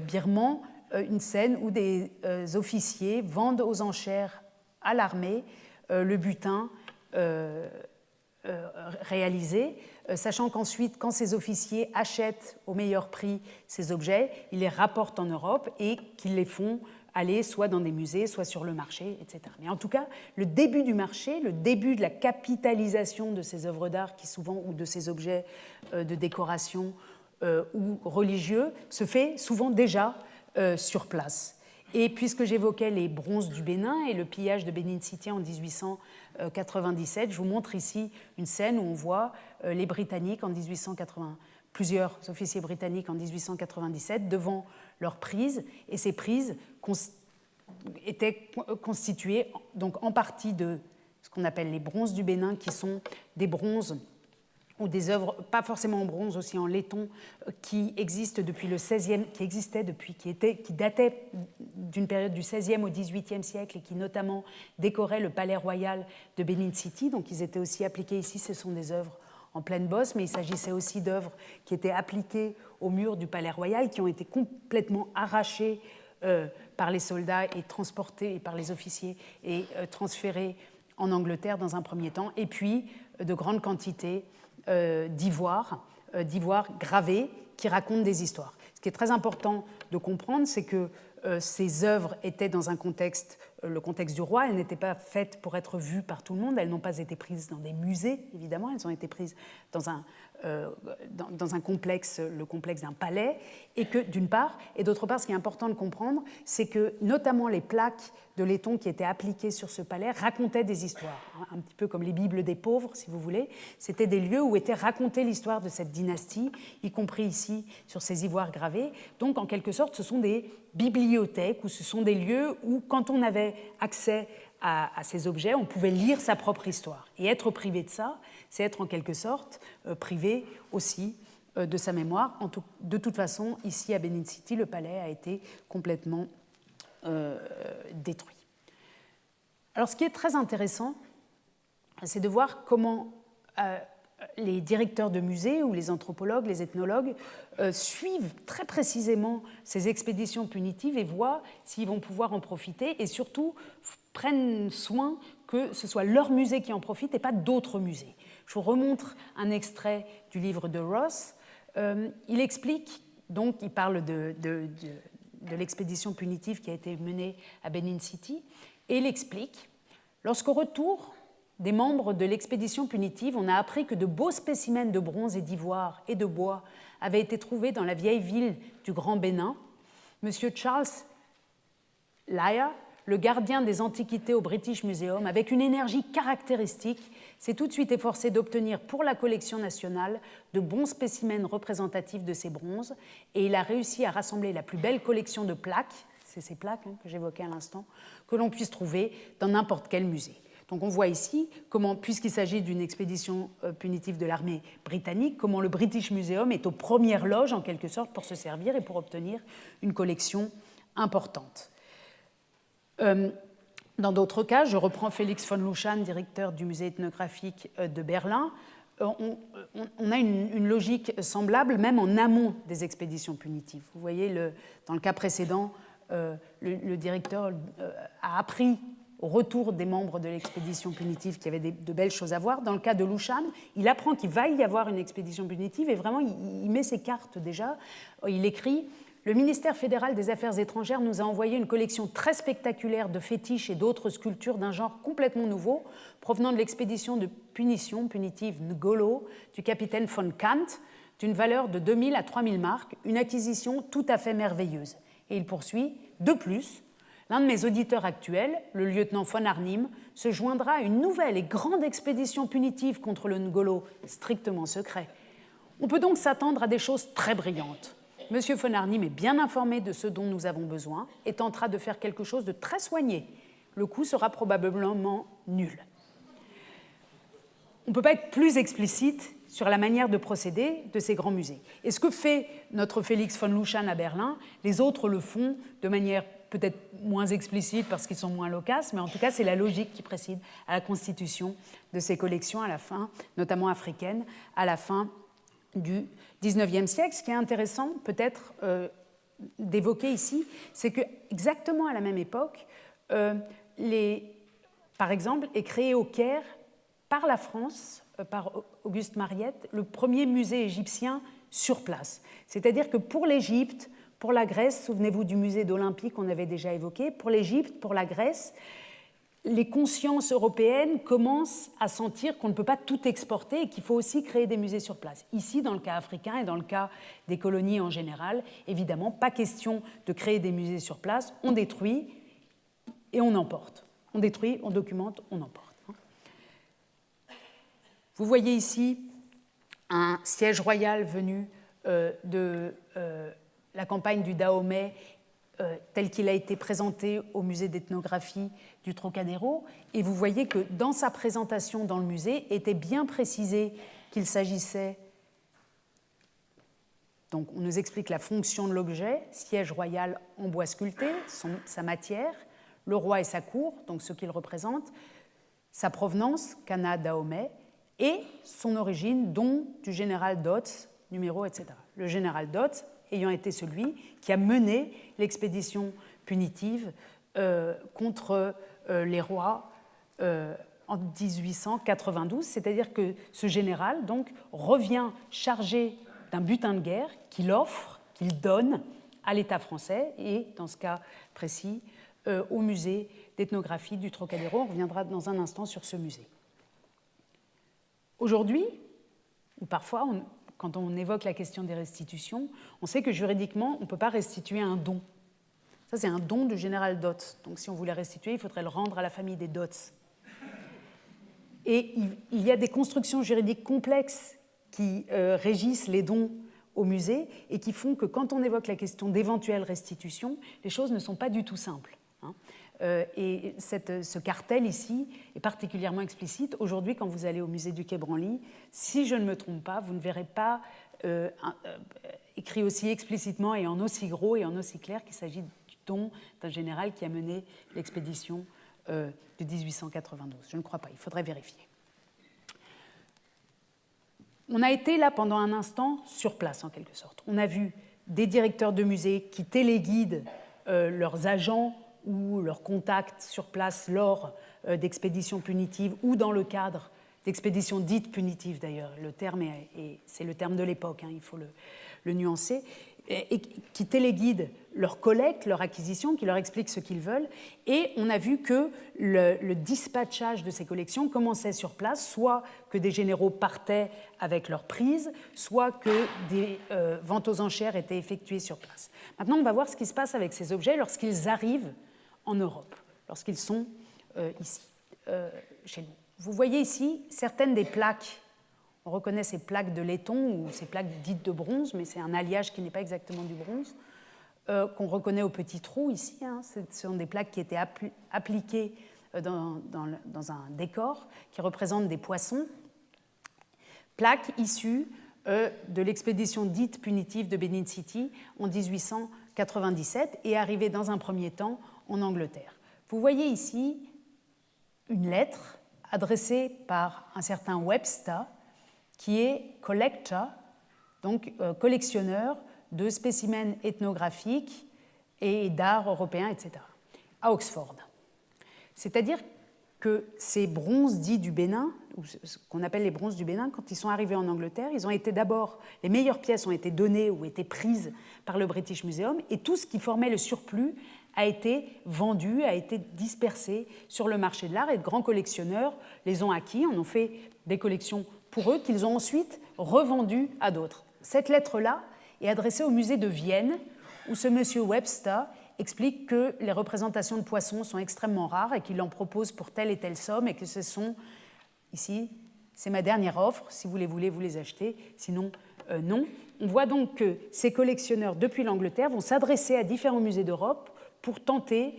birman, une scène où des officiers vendent aux enchères à l'armée le butin réalisé, sachant qu'ensuite, quand ces officiers achètent au meilleur prix ces objets, ils les rapportent en Europe et qu'ils les font aller soit dans des musées, soit sur le marché, etc. Mais en tout cas, le début du marché, le début de la capitalisation de ces œuvres d'art qui souvent, ou de ces objets de décoration ou religieux, se fait souvent déjà sur place. Et puisque j'évoquais les bronzes du Bénin et le pillage de Benin City en 1897, je vous montre ici une scène où on voit les Britanniques en 1880, plusieurs officiers britanniques en 1897 devant leurs prises, et ces prises étaient constituées donc en partie de ce qu'on appelle les bronzes du Bénin, qui sont des bronzes ou des œuvres, pas forcément en bronze, aussi en laiton, qui existent depuis le XVIe, qui dataient d'une période du XVIe au XVIIIe siècle et qui notamment décoraient le palais royal de Benin City. Donc ils étaient aussi appliqués ici, ce sont des œuvres en pleine bosse, mais il s'agissait aussi d'œuvres qui étaient appliquées au mur du palais royal, qui ont été complètement arrachées par les soldats et transportées par les officiers et transférées en Angleterre dans un premier temps, et puis de grandes quantités d'ivoire gravé qui racontent des histoires. Ce qui est très important de comprendre, c'est que ces œuvres étaient dans un contexte, le contexte du roi, elles n'étaient pas faites pour être vues par tout le monde, elles n'ont pas été prises dans des musées, évidemment, elles ont été prises dans un complexe, le complexe d'un palais, et que d'une part, et d'autre part, ce qui est important de comprendre, c'est que notamment les plaques de laiton qui étaient appliquées sur ce palais racontaient des histoires, un petit peu comme les Bibles des pauvres, si vous voulez. C'était des lieux où était racontée l'histoire de cette dynastie, y compris ici sur ces ivoires gravés. Donc, en quelque sorte, ce sont des bibliothèques, ou ce sont des lieux où, quand on avait accès à ces objets, on pouvait lire sa propre histoire. Et être privé de ça, c'est être en quelque sorte privé aussi de sa mémoire. De toute façon, ici à Benin City, le palais a été complètement détruit. Alors, ce qui est très intéressant, c'est de voir comment les directeurs de musées ou les anthropologues, les ethnologues suivent très précisément ces expéditions punitives et voient s'ils vont pouvoir en profiter et surtout prennent soin que ce soit leur musée qui en profite et pas d'autres musées. Je vous remontre un extrait du livre de Ross. Il explique, donc il parle de l'expédition punitive qui a été menée à Benin City, et il explique, lorsqu'au retour des membres de l'expédition punitive, on a appris que de beaux spécimens de bronze et d'ivoire et de bois avaient été trouvés dans la vieille ville du Grand Bénin. M. Charles Lyer, le gardien des antiquités au British Museum, avec une énergie caractéristique, s'est tout de suite efforcé d'obtenir pour la collection nationale de bons spécimens représentatifs de ces bronzes, et il a réussi à rassembler la plus belle collection de plaques, c'est ces plaques que j'évoquais à l'instant, que l'on puisse trouver dans n'importe quel musée. Donc on voit ici comment, puisqu'il s'agit d'une expédition punitive de l'armée britannique, comment le British Museum est aux premières loges, en quelque sorte, pour se servir et pour obtenir une collection importante. Dans d'autres cas, je reprends Félix von Luschan, directeur du musée ethnographique de Berlin, on a une logique semblable, même en amont des expéditions punitives. Vous voyez, dans le cas précédent, le directeur a appris au retour des membres de l'expédition punitive qu'il y avait de belles choses à voir. Dans le cas de Luschan, il apprend qu'il va y avoir une expédition punitive et vraiment, il met ses cartes déjà. Il écrit « Le ministère fédéral des Affaires étrangères nous a envoyé une collection très spectaculaire de fétiches et d'autres sculptures d'un genre complètement nouveau, provenant de l'expédition de punitive Ngolo du capitaine von Kant, d'une valeur de 2000 à 3000 marks, une acquisition tout à fait merveilleuse. » Et il poursuit « De plus, l'un de mes auditeurs actuels, le lieutenant von Arnim, se joindra à une nouvelle et grande expédition punitive contre le Ngolo, strictement secret. On peut donc s'attendre à des choses très brillantes. Monsieur von Arnim est bien informé de ce dont nous avons besoin et tentera de faire quelque chose de très soigné. Le coût sera probablement nul. » On ne peut pas être plus explicite sur la manière de procéder de ces grands musées. Et ce que fait notre Félix von Luschan à Berlin, les autres le font de manière peut-être moins explicite parce qu'ils sont moins loquaces, mais en tout cas, c'est la logique qui précède à la constitution de ces collections à la fin, notamment africaines, à la fin du XIXe siècle. Ce qui est intéressant, peut-être, d'évoquer ici, c'est qu'exactement à la même époque, par exemple, est créé au Caire, par la France, par Auguste Mariette, le premier musée égyptien sur place. C'est-à-dire que pour l'Égypte, pour la Grèce, souvenez-vous du musée d'Olympie qu'on avait déjà évoqué, pour l'Égypte, pour la Grèce, les consciences européennes commencent à sentir qu'on ne peut pas tout exporter et qu'il faut aussi créer des musées sur place. Ici, dans le cas africain et dans le cas des colonies en général, évidemment, pas question de créer des musées sur place, on détruit et on emporte. On détruit, on documente, on emporte. Vous voyez ici un siège royal venu de la campagne du Dahomey tel qu'il a été présenté au musée d'ethnographie du Trocadéro. Et vous voyez que dans sa présentation dans le musée était bien précisé qu'il s'agissait, donc on nous explique la fonction de l'objet, siège royal en bois sculpté, sa matière, le roi et sa cour, donc ce qu'il représente, sa provenance, Cana Dahomey, et son origine, don du général Dodds, numéro, etc. Le général Dodds ayant été celui qui a mené l'expédition punitive contre les rois en 1892, c'est-à-dire que ce général donc, revient chargé d'un butin de guerre qu'il offre, qu'il donne à l'État français et, dans ce cas précis, au musée d'ethnographie du Trocadéro. On reviendra dans un instant sur ce musée. Aujourd'hui, ou parfois, quand on évoque la question des restitutions, on sait que juridiquement, on ne peut pas restituer un don. Ça, c'est un don du général Dodds. Donc, si on voulait restituer, il faudrait le rendre à la famille des Dodds. Et il y a des constructions juridiques complexes qui régissent les dons au musée et qui font que quand on évoque la question d'éventuelle restitution, les choses ne sont pas du tout simples. Et ce cartel ici est particulièrement explicite. Aujourd'hui, quand vous allez au musée du Quai Branly, si je ne me trompe pas, vous ne verrez pas écrit aussi explicitement et en aussi gros et en aussi clair qu'il s'agit du don d'un général qui a mené l'expédition de 1892. Je ne crois pas, il faudrait vérifier. On a été là pendant un instant sur place en quelque sorte. On a vu des directeurs de musées qui téléguident leurs agents ou leurs contacts sur place lors d'expéditions punitives ou dans le cadre d'expéditions dites punitives d'ailleurs. Le terme c'est le terme de l'époque, il faut le nuancer, et qui téléguident leur collecte, leur acquisition, qui leur expliquent ce qu'ils veulent. Et on a vu que le dispatchage de ces collections commençait sur place, soit que des généraux partaient avec leurs prises, soit que des ventes aux enchères étaient effectuées sur place. Maintenant, on va voir ce qui se passe avec ces objets lorsqu'ils arrivent en Europe, lorsqu'ils sont ici, chez nous. Vous voyez ici certaines des plaques. On reconnaît ces plaques de laiton ou ces plaques dites de bronze, mais c'est un alliage qui n'est pas exactement du bronze, qu'on reconnaît au petit trou ici. Ce sont des plaques qui étaient appliquées dans un décor qui représente des poissons. Plaques issues de l'expédition dite punitive de Benin City en 1897 et arrivées dans un premier temps en Angleterre. Vous voyez ici une lettre adressée par un certain Webster, qui est collector, donc collectionneur de spécimens ethnographiques et d'art européen, etc., à Oxford. C'est-à-dire que ces bronzes dits du Bénin, ou ce qu'on appelle les bronzes du Bénin, quand ils sont arrivés en Angleterre, ils ont été d'abord, les meilleures pièces ont été données ou été prises par le British Museum, et tout ce qui formait le surplus a été vendu, a été dispersé sur le marché de l'art, et de grands collectionneurs les ont acquis, en ont fait des collections pour eux, qu'ils ont ensuite revendues à d'autres. Cette lettre-là est adressée au musée de Vienne, où ce monsieur Webster explique que les représentations de poissons sont extrêmement rares et qu'il en propose pour telle et telle somme, et que ce sont, ici, c'est ma dernière offre, si vous les voulez, vous les achetez, sinon, non. On voit donc que ces collectionneurs, depuis l'Angleterre, vont s'adresser à différents musées d'Europe pour tenter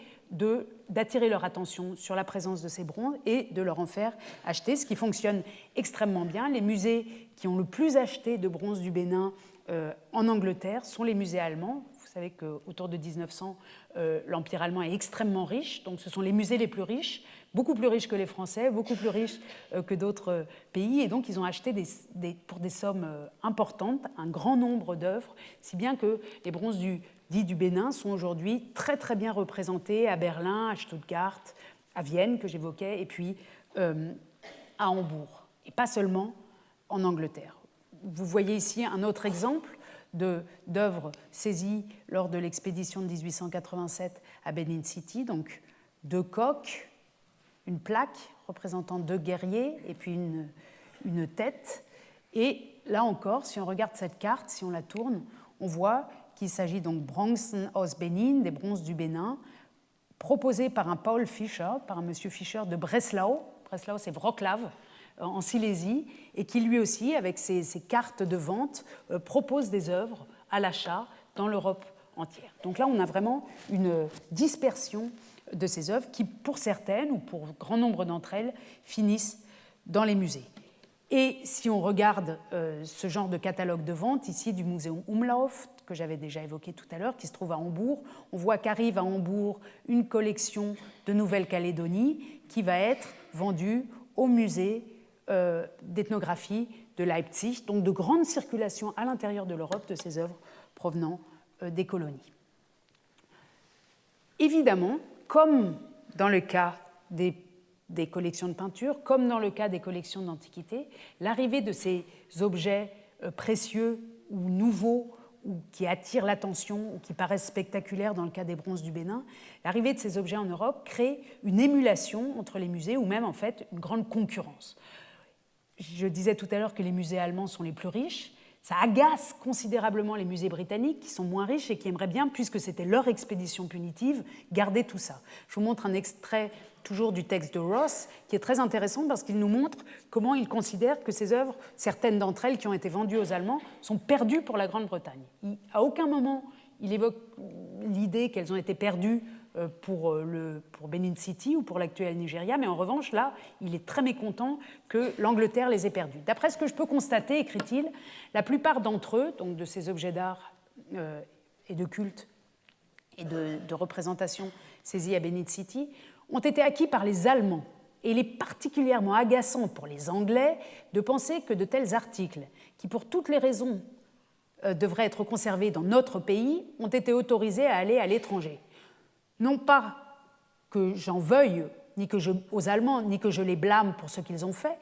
d'attirer leur attention sur la présence de ces bronzes et de leur en faire acheter, ce qui fonctionne extrêmement bien. Les musées qui ont le plus acheté de bronze du Bénin en Angleterre sont les musées allemands. Vous savez qu'autour de 1900, l'Empire allemand est extrêmement riche, donc ce sont les musées les plus riches, beaucoup plus riches que les Français, beaucoup plus riches que d'autres pays, et donc ils ont acheté pour des sommes importantes un grand nombre d'œuvres, si bien que les bronzes dits du Bénin sont aujourd'hui très très bien représentés à Berlin, à Stuttgart, à Vienne que j'évoquais, et puis à Hambourg, et pas seulement en Angleterre. Vous voyez ici un autre exemple d'œuvres saisies lors de l'expédition de 1887 à Benin City, donc 2 coques, une plaque représentant 2 guerriers et puis une tête. Et là encore, si on regarde cette carte, si on la tourne, on voit qu'il s'agit donc Bronzen aus Benin, des bronzes du Bénin, proposés par un Paul Fischer, par un monsieur Fischer de Breslau. Breslau, c'est Wrocław, en Silésie, et qui lui aussi, avec ses cartes de vente, propose des œuvres à l'achat dans l'Europe entière. Donc là, on a vraiment une dispersion de ces œuvres qui, pour certaines, ou pour grand nombre d'entre elles, finissent dans les musées. Et si on regarde ce genre de catalogue de vente, ici du Muséum Umlauf, que j'avais déjà évoqué tout à l'heure, qui se trouve à Hambourg, on voit qu'arrive à Hambourg une collection de Nouvelle-Calédonie qui va être vendue au musée d'ethnographie de Leipzig, donc de grande circulation à l'intérieur de l'Europe de ces œuvres provenant des colonies. Évidemment, comme dans le cas des collections de peinture, comme dans le cas des collections d'antiquités, l'arrivée de ces objets précieux ou nouveaux ou qui attirent l'attention ou qui paraissent spectaculaires dans le cas des bronzes du Bénin, l'arrivée de ces objets en Europe crée une émulation entre les musées ou même en fait une grande concurrence. Je disais tout à l'heure que les musées allemands sont les plus riches. Ça agace considérablement les musées britanniques qui sont moins riches et qui aimeraient bien, puisque c'était leur expédition punitive, garder tout ça. Je vous montre un extrait toujours du texte de Ross qui est très intéressant parce qu'il nous montre comment il considère que ces œuvres, certaines d'entre elles qui ont été vendues aux Allemands, sont perdues pour la Grande-Bretagne. À aucun moment il évoque l'idée qu'elles ont été perdues pour Benin City ou pour l'actuel Nigeria, mais en revanche, là, il est très mécontent que l'Angleterre les ait perdus. D'après ce que je peux constater, écrit-il, la plupart d'entre eux, donc de ces objets d'art et de culte et de représentation saisis à Benin City, ont été acquis par les Allemands. Et il est particulièrement agaçant pour les Anglais de penser que de tels articles, qui pour toutes les raisons devraient être conservés dans notre pays, ont été autorisés à aller à l'étranger. Non pas que j'en veuille aux Allemands, ni que je les blâme pour ce qu'ils ont fait,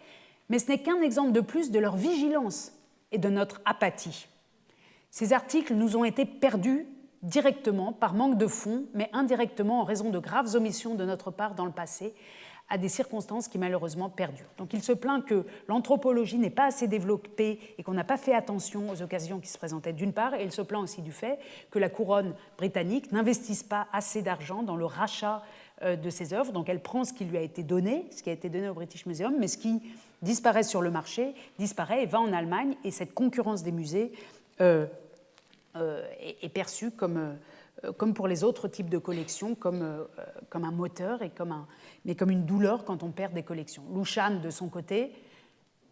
mais ce n'est qu'un exemple de plus de leur vigilance et de notre apathie. Ces articles nous ont été perdus directement par manque de fonds, mais indirectement en raison de graves omissions de notre part dans le passé, à des circonstances qui malheureusement perdurent. Donc il se plaint que l'anthropologie n'est pas assez développée et qu'on n'a pas fait attention aux occasions qui se présentaient d'une part, et il se plaint aussi du fait que la couronne britannique n'investisse pas assez d'argent dans le rachat de ces œuvres, donc elle prend ce qui lui a été donné, ce qui a été donné au British Museum, mais ce qui disparaît sur le marché, disparaît et va en Allemagne, et cette concurrence des musées est perçue comme pour les autres types de collections, comme un moteur, mais comme une douleur quand on perd des collections. Lushan, de son côté,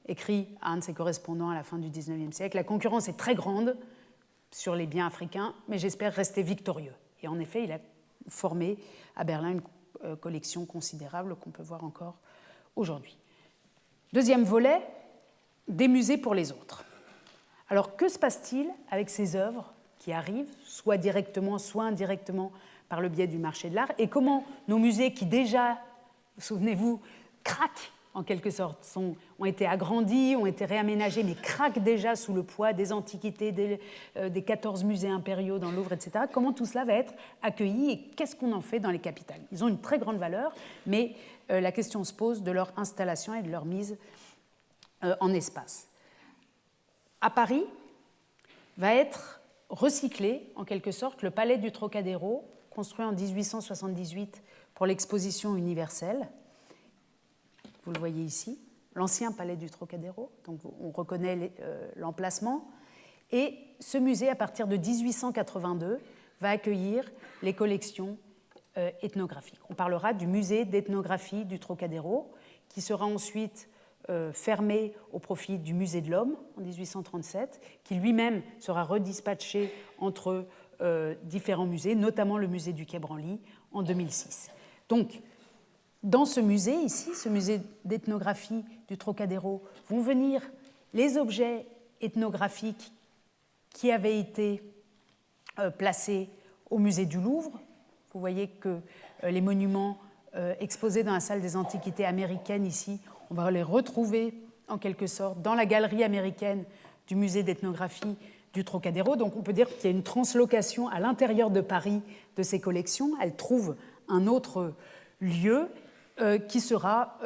écrit à un de ses correspondants à la fin du XIXe siècle, « La concurrence est très grande sur les biens africains, mais j'espère rester victorieux. » Et en effet, il a formé à Berlin une collection considérable qu'on peut voir encore aujourd'hui. Deuxième volet, des musées pour les autres. Alors, que se passe-t-il avec ces œuvres qui arrivent, soit directement, soit indirectement, par le biais du marché de l'art, et comment nos musées qui déjà, souvenez-vous, craquent en quelque sorte, ont été agrandis, ont été réaménagés, mais craquent déjà sous le poids des antiquités, des 14 musées impériaux dans le Louvre, etc. Comment tout cela va être accueilli et qu'est-ce qu'on en fait dans les capitales? Ils ont une très grande valeur, mais la question se pose de leur installation et de leur mise en espace. À Paris, va être recyclé, en quelque sorte, le palais du Trocadéro, construit en 1878 pour l'exposition universelle. Vous le voyez ici, l'ancien palais du Trocadéro, donc on reconnaît l'emplacement. Et ce musée, à partir de 1882, va accueillir les collections ethnographiques. On parlera du musée d'ethnographie du Trocadéro, qui sera ensuite fermé au profit du musée de l'Homme en 1837, qui lui-même sera redispatché entre différents musées, notamment le musée du Quai Branly en 2006. Donc, dans ce musée ici, ce musée d'ethnographie du Trocadéro, vont venir les objets ethnographiques qui avaient été placés au musée du Louvre. Vous voyez que les monuments exposés dans la salle des antiquités américaines ici, on va les retrouver en quelque sorte dans la galerie américaine du musée d'ethnographie du Trocadéro. Donc on peut dire qu'il y a une translocation à l'intérieur de Paris de ces collections. Elles trouvent un autre lieu qui sera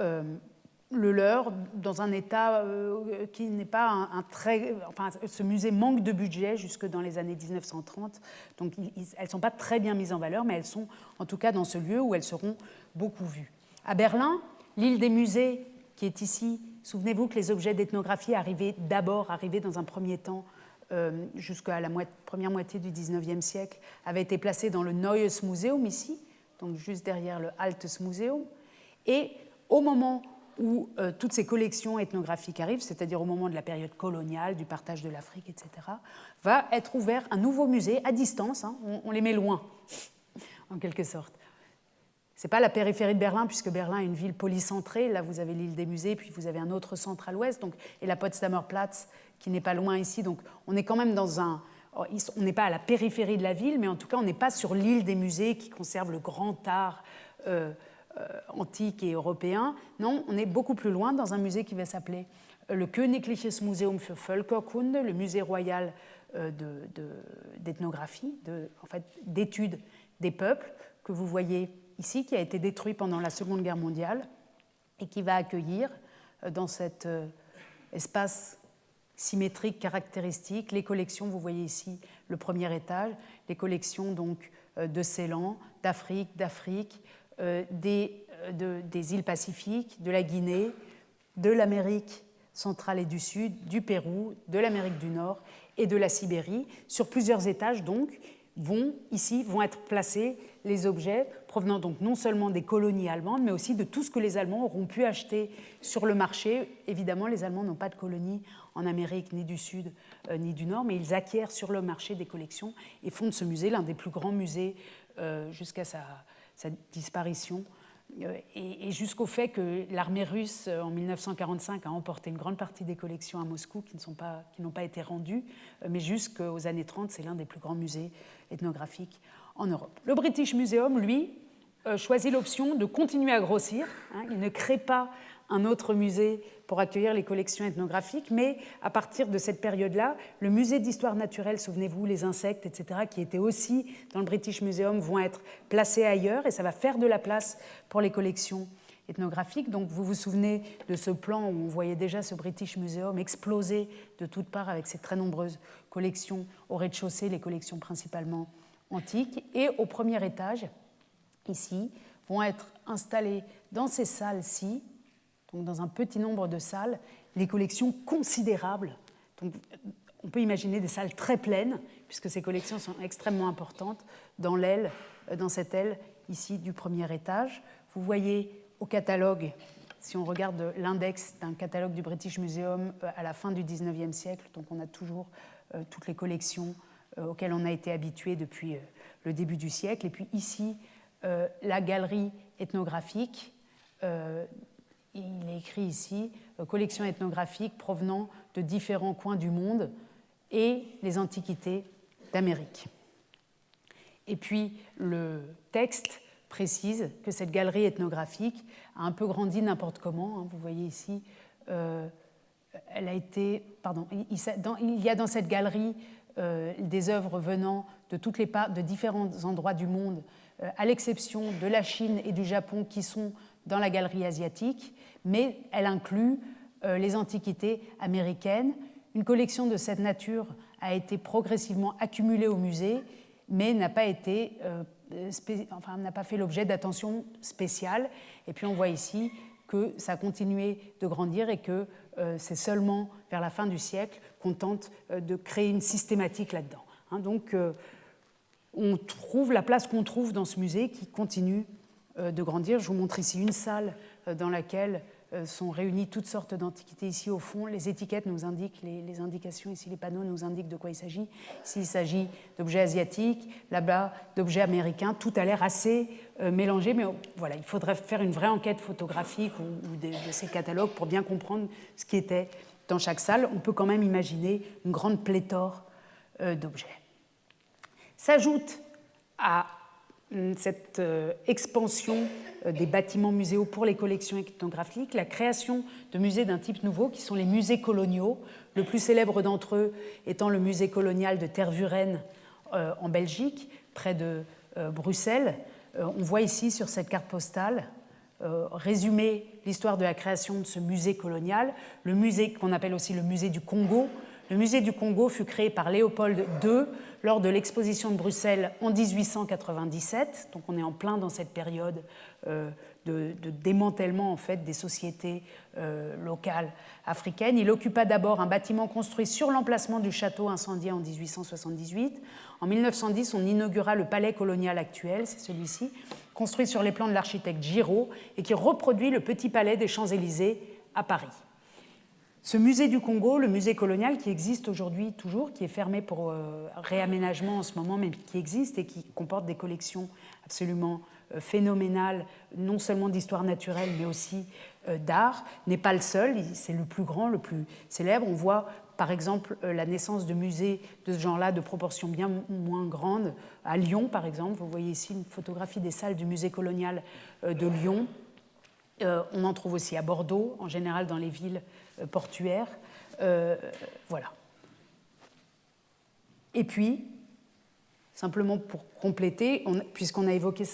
le leur dans un état qui n'est pas un très... Enfin, ce musée manque de budget jusque dans les années 1930, donc elles ne sont pas très bien mises en valeur, mais elles sont en tout cas dans ce lieu où elles seront beaucoup vues. À Berlin, l'île des musées, qui est ici, souvenez-vous que les objets d'ethnographie arrivaient dans un premier temps, jusqu'à la première moitié du XIXe siècle, avaient été placés dans le Neues Museum ici, donc juste derrière le Altes Museum. Et au moment où toutes ces collections ethnographiques arrivent, c'est-à-dire au moment de la période coloniale, du partage de l'Afrique, etc., va être ouvert un nouveau musée à distance, hein, on les met loin, en quelque sorte. Ce n'est pas la périphérie de Berlin, puisque Berlin est une ville polycentrée. Là, vous avez l'île des musées, puis vous avez un autre centre à l'ouest, donc, et la Potsdamer Platz, qui n'est pas loin ici. Donc, on est quand même dans un... On n'est pas à la périphérie de la ville, mais en tout cas, on n'est pas sur l'île des musées qui conserve le grand art antique et européen. Non, on est beaucoup plus loin, dans un musée qui va s'appeler le Königliches Museum für Völkerkunde, le musée royal d'ethnographie, en fait, d'études des peuples que vous voyez ici, qui a été détruit pendant la Seconde Guerre mondiale et qui va accueillir dans cet espace symétrique caractéristique les collections, vous voyez ici le premier étage, les collections donc de Ceylan, d'Afrique, des îles Pacifiques, de la Guinée, de l'Amérique centrale et du Sud, du Pérou, de l'Amérique du Nord et de la Sibérie. Sur plusieurs étages donc vont être placés les objets provenant donc non seulement des colonies allemandes, mais aussi de tout ce que les Allemands auront pu acheter sur le marché. Évidemment, les Allemands n'ont pas de colonies en Amérique, ni du Sud, ni du Nord, mais ils acquièrent sur le marché des collections et font de ce musée l'un des plus grands musées jusqu'à sa disparition. Et jusqu'au fait que l'armée russe, en 1945, a emporté une grande partie des collections à Moscou qui n'ont pas été rendues, mais jusqu'aux années 30, c'est l'un des plus grands musées ethnographiques en Europe. Le British Museum, lui, choisit l'option de continuer à grossir. Il ne crée pas un autre musée pour accueillir les collections ethnographiques, mais à partir de cette période-là, le musée d'histoire naturelle, souvenez-vous, les insectes, etc., qui étaient aussi dans le British Museum, vont être placés ailleurs, et ça va faire de la place pour les collections ethnographiques. Donc vous vous souvenez de ce plan où on voyait déjà ce British Museum exploser de toutes parts avec ses très nombreuses collections au rez-de-chaussée, les collections principalement antiques, et au premier étage, ici, vont être installées dans ces salles-ci, donc dans un petit nombre de salles, les collections considérables. Donc, on peut imaginer des salles très pleines, puisque ces collections sont extrêmement importantes, dans cette aile ici du premier étage. Vous voyez au catalogue, si on regarde l'index d'un catalogue du British Museum à la fin du XIXe siècle, donc on a toujours toutes les collections auxquelles on a été habitué depuis le début du siècle. Et puis ici, la galerie ethnographique. Il est écrit ici « Collection ethnographique provenant de différents coins du monde et les antiquités d'Amérique ». Et puis le texte précise que cette galerie ethnographique a un peu grandi n'importe comment. Vous voyez ici, elle a été... Pardon, il y a dans cette galerie des œuvres venant de différents endroits du monde, à l'exception de la Chine et du Japon qui sont dans la galerie asiatique, mais elle inclut les antiquités américaines. Une collection de cette nature a été progressivement accumulée au musée, mais n'a pas fait l'objet d'attention spéciale. Et puis on voit ici que ça a continué de grandir et que c'est seulement vers la fin du siècle qu'on tente de créer une systématique là-dedans. Donc on trouve la place qu'on trouve dans ce musée qui continue de grandir. Je vous montre ici une salle dans laquelle sont réunies toutes sortes d'antiquités. Ici, au fond, les étiquettes nous indiquent, les indications, ici, les panneaux nous indiquent de quoi il s'agit. Ici, il s'agit d'objets asiatiques, là-bas, d'objets américains. Tout a l'air assez mélangé, mais voilà, il faudrait faire une vraie enquête photographique ou de ces catalogues pour bien comprendre ce qui était dans chaque salle. On peut quand même imaginer une grande pléthore d'objets. S'ajoute à cette expansion des bâtiments muséaux pour les collections ethnographiques, la création de musées d'un type nouveau qui sont les musées coloniaux, le plus célèbre d'entre eux étant le musée colonial de Tervuren en Belgique, près de Bruxelles. On voit ici sur cette carte postale résumer l'histoire de la création de ce musée colonial, le musée qu'on appelle aussi le musée du Congo. Le musée du Congo fut créé par Léopold II lors de l'exposition de Bruxelles en 1897. Donc on est en plein dans cette période de démantèlement en fait, des sociétés locales africaines. Il occupa d'abord un bâtiment construit sur l'emplacement du château incendié en 1878. En 1910, on inaugura le palais colonial actuel, c'est celui-ci, construit sur les plans de l'architecte Giraud et qui reproduit le petit palais des Champs-Élysées à Paris. Ce musée du Congo, le musée colonial qui existe aujourd'hui toujours, qui est fermé pour réaménagement en ce moment, mais qui existe et qui comporte des collections absolument phénoménales, non seulement d'histoire naturelle, mais aussi d'art, n'est pas le seul, c'est le plus grand, le plus célèbre. On voit par exemple la naissance de musées de ce genre-là, de proportions bien moins grandes, à Lyon par exemple. Vous voyez ici une photographie des salles du musée colonial de Lyon. On en trouve aussi à Bordeaux, en général dans les villes portuaires. Voilà. Et puis, simplement pour compléter, puisqu'on a évoqué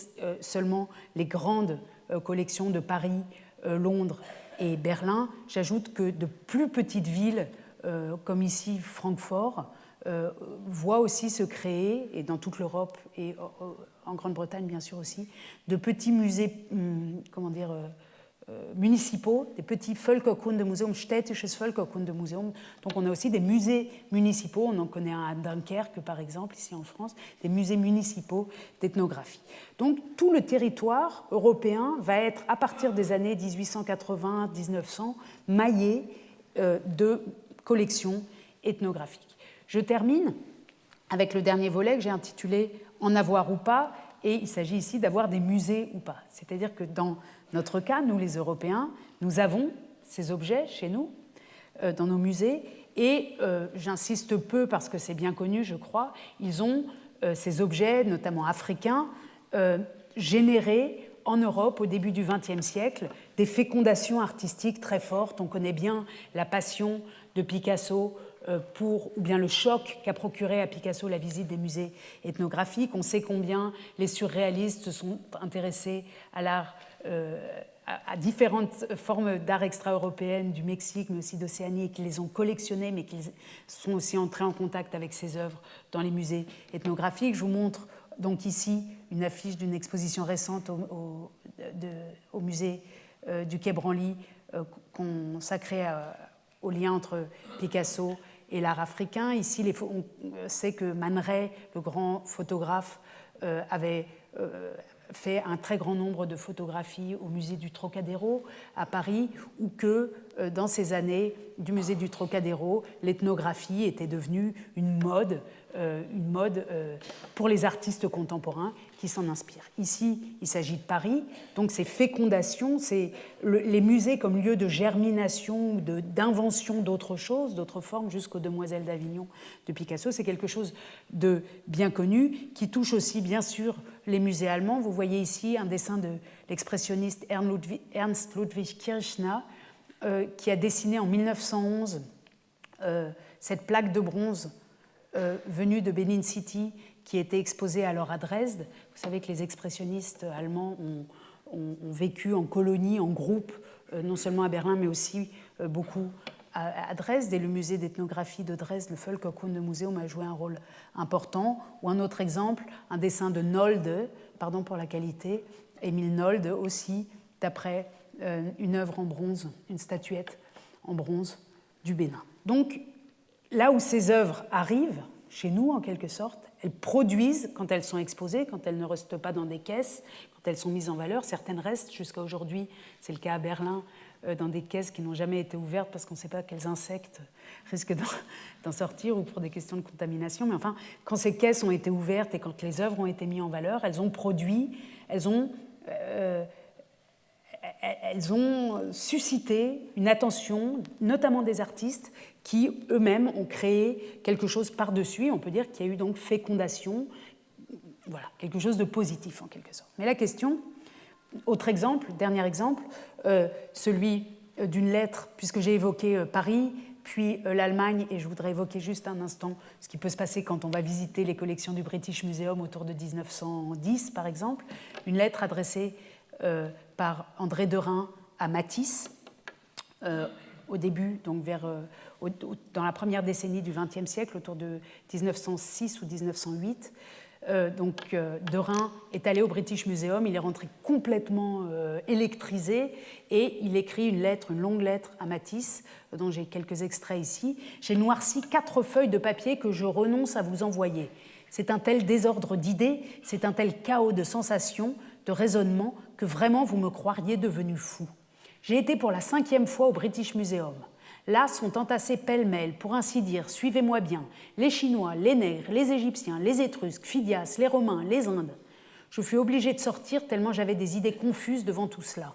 seulement les grandes collections de Paris, Londres et Berlin, j'ajoute que de plus petites villes, comme ici Francfort, voient aussi se créer, et dans toute l'Europe et en Grande-Bretagne bien sûr aussi, de petits musées, municipaux, des petits Völkerkundemuseum, städtisches Völkerkundemuseum. Donc on a aussi des musées municipaux, on en connaît un à Dunkerque par exemple, ici en France, des musées municipaux d'ethnographie. Donc tout le territoire européen va être, à partir des années 1880-1900, maillé de collections ethnographiques. Je termine avec le dernier volet que j'ai intitulé « En avoir ou pas », et il s'agit ici d'avoir des musées ou pas. C'est-à-dire que dans notre cas, nous les Européens, nous avons ces objets chez nous, dans nos musées, et j'insiste peu parce que c'est bien connu, je crois, ils ont ces objets, notamment africains, générés en Europe au début du XXe siècle, des fécondations artistiques très fortes. On connaît bien la passion de Picasso ou bien le choc qu'a procuré à Picasso la visite des musées ethnographiques. On sait combien les surréalistes se sont intéressés à l'art, à différentes formes d'art extra-européennes du Mexique, mais aussi d'Océanie, et qui les ont collectionnées, mais qui sont aussi entrés en contact avec ces œuvres dans les musées ethnographiques. Je vous montre donc ici une affiche d'une exposition récente au musée du Quai Branly consacrée au lien entre Picasso et l'art africain. Ici, on sait que Man Ray, le grand photographe, avait fait un très grand nombre de photographies au musée du Trocadéro à Paris, ou que dans ces années du musée du Trocadéro, l'ethnographie était devenue une mode pour les artistes contemporains qui s'en inspirent. Ici, il s'agit de Paris, donc ces fécondations, c'est les musées comme lieu de germination, d'invention d'autres choses, d'autres formes, jusqu'aux Demoiselles d'Avignon de Picasso. C'est quelque chose de bien connu, qui touche aussi bien sûr les musées allemands. Vous voyez ici un dessin de l'expressionniste Ernst Ludwig Kirchner, qui a dessiné en 1911 cette plaque de bronze venue de Benin City, qui était exposée alors à Dresde. Vous savez que les expressionnistes allemands ont vécu en colonie, en groupe, non seulement à Berlin, mais aussi beaucoup à Dresde. Et le musée d'ethnographie de Dresde, le Völkerkundemuseum, a joué un rôle important. Ou un autre exemple, un dessin de Nolde, pardon pour la qualité, Émile Nolde aussi, d'après une œuvre en bronze, une statuette en bronze du Bénin. Donc, là où ces œuvres arrivent, chez nous en quelque sorte, elles produisent quand elles sont exposées, quand elles ne restent pas dans des caisses, quand elles sont mises en valeur. Certaines restent jusqu'à aujourd'hui, c'est le cas à Berlin, dans des caisses qui n'ont jamais été ouvertes parce qu'on ne sait pas quels insectes risquent d'en sortir ou pour des questions de contamination. Mais enfin, quand ces caisses ont été ouvertes et quand les œuvres ont été mises en valeur, elles ont produit, elles ont suscité une attention, notamment des artistes, qui eux-mêmes ont créé quelque chose par-dessus. On peut dire qu'il y a eu donc fécondation, voilà, quelque chose de positif en quelque sorte. Mais la question, autre exemple, dernier exemple, celui d'une lettre, puisque j'ai évoqué Paris, puis l'Allemagne, et je voudrais évoquer juste un instant ce qui peut se passer quand on va visiter les collections du British Museum autour de 1910, par exemple, une lettre adressée par André Derain à Matisse, au début, donc dans la première décennie du XXe siècle, autour de 1906 ou 1908. Derain est allé au British Museum, il est rentré complètement électrisé et il écrit une longue lettre à Matisse, dont j'ai quelques extraits ici. J'ai noirci 4 feuilles de papier que je renonce à vous envoyer. C'est un tel désordre d'idées, c'est un tel chaos de sensations, de raisonnements, que vraiment vous me croiriez devenu fou. J'ai été pour la 5e fois au British Museum. Là sont entassés pêle-mêle, pour ainsi dire, suivez-moi bien, les Chinois, les Nègres, les Égyptiens, les Étrusques, Phidias, les Romains, les Indes. Je fus obligée de sortir tellement j'avais des idées confuses devant tout cela.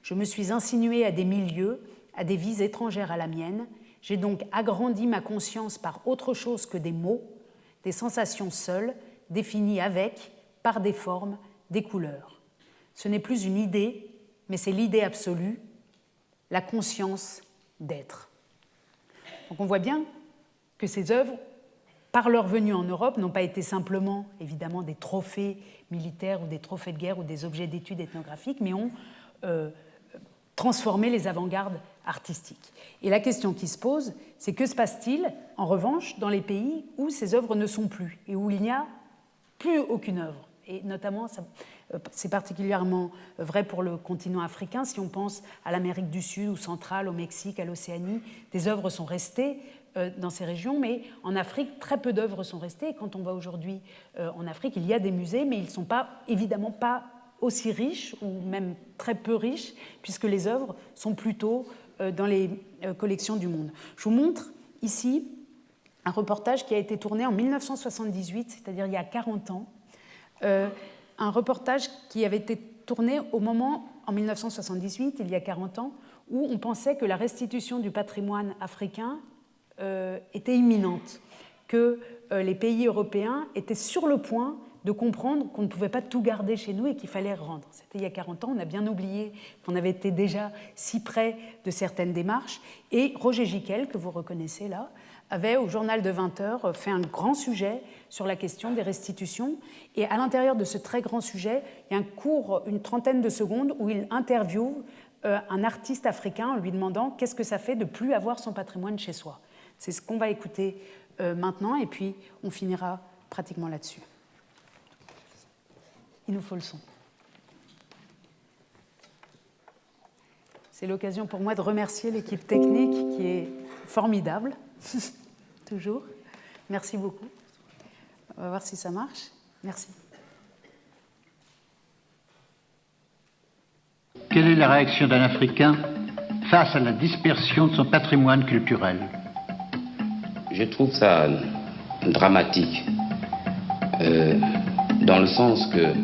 Je me suis insinuée à des milieux, à des vies étrangères à la mienne. J'ai donc agrandi ma conscience par autre chose que des mots, des sensations seules, définies avec, par des formes, des couleurs. Ce n'est plus une idée, mais c'est l'idée absolue, la conscience d'être. Donc on voit bien que ces œuvres par leur venue en Europe, n'ont pas été simplement, évidemment, des trophées militaires ou des trophées de guerre ou des objets d'études ethnographiques, mais ont transformé les avant-gardes artistiques. Et la question qui se pose, c'est que se passe-t-il, en revanche, dans les pays où ces œuvres ne sont plus et où il n'y a plus aucune œuvre? Et notamment, c'est particulièrement vrai pour le continent africain. Si on pense à l'Amérique du Sud ou centrale, au Mexique, à l'Océanie, des œuvres sont restées dans ces régions, mais en Afrique, très peu d'œuvres sont restées. Et quand on va aujourd'hui en Afrique, il y a des musées, mais ils ne sont évidemment pas aussi riches, ou même très peu riches, puisque les œuvres sont plutôt dans les collections du monde. Je vous montre ici un reportage qui a été tourné en 1978, c'est-à-dire il y a 40 ans, un reportage qui avait été tourné au moment, en 1978, il y a 40 ans, où on pensait que la restitution du patrimoine africain était imminente, que les pays européens étaient sur le point de comprendre qu'on ne pouvait pas tout garder chez nous et qu'il fallait rendre. C'était il y a 40 ans, on a bien oublié qu'on avait été déjà si près de certaines démarches. Et Roger Gicquel, que vous reconnaissez là, avait au journal de 20 heures fait un grand sujet sur la question des restitutions. Et à l'intérieur de ce très grand sujet, il y a un court, une trentaine de secondes, où il interviewe un artiste africain en lui demandant qu'est-ce que ça fait de ne plus avoir son patrimoine chez soi. C'est ce qu'on va écouter maintenant, et puis on finira pratiquement là-dessus. Il nous faut le son. C'est l'occasion pour moi de remercier l'équipe technique qui est formidable, toujours. Merci beaucoup. On va voir si ça marche. Merci.
Quelle est la réaction d'un Africain face à la dispersion de son patrimoine culturel?
Je trouve ça dramatique, dans le sens que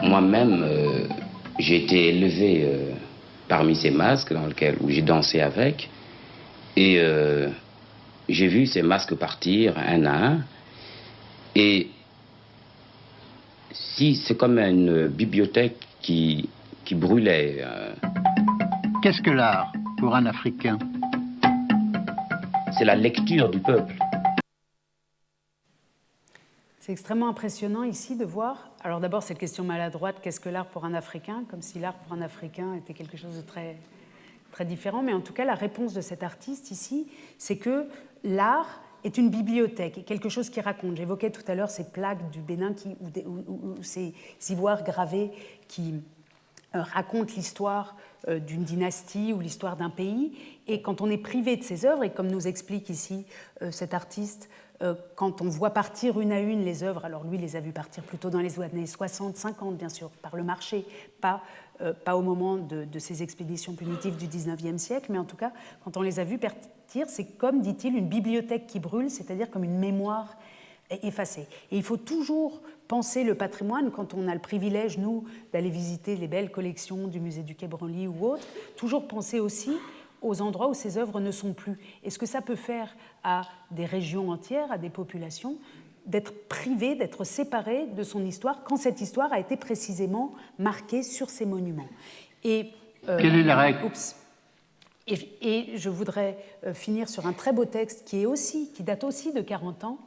moi-même, j'ai été élevé parmi ces masques où j'ai dansé avec, et j'ai vu ces masques partir un à un, et si c'est comme une bibliothèque qui brûlait.
Qu'est-ce que l'art pour un Africain?
C'est la lecture du peuple.
C'est extrêmement impressionnant ici de voir. Alors d'abord, cette question maladroite, qu'est-ce que l'art pour un Africain? Comme si l'art pour un Africain était quelque chose de très, très différent. Mais en tout cas, la réponse de cet artiste ici, c'est que l'art est une bibliothèque, quelque chose qui raconte. J'évoquais tout à l'heure ces plaques du Bénin ou ces ivoires gravés qui racontent l'histoire d'une dynastie ou l'histoire d'un pays. Et quand on est privé de ces œuvres, et comme nous explique ici cet artiste, quand on voit partir une à une les œuvres, alors lui les a vues partir plutôt dans les années 60, 50 bien sûr, par le marché, pas au moment de ces expéditions punitives du 19e siècle, mais en tout cas, quand on les a vues partir, c'est comme, dit-il, une bibliothèque qui brûle, c'est-à-dire comme une mémoire effacée. Et il faut toujours penser le patrimoine, quand on a le privilège, nous, d'aller visiter les belles collections du musée du Quai Branly ou autres, toujours penser aussi aux endroits où ces œuvres ne sont plus. Et ce que ça peut faire à des régions entières, à des populations, d'être privé, d'être séparé de son histoire, quand cette histoire a été précisément marquée sur ces monuments. Et,
quelle est la règle?
Et je voudrais finir sur un très beau texte qui date aussi de 40 ans,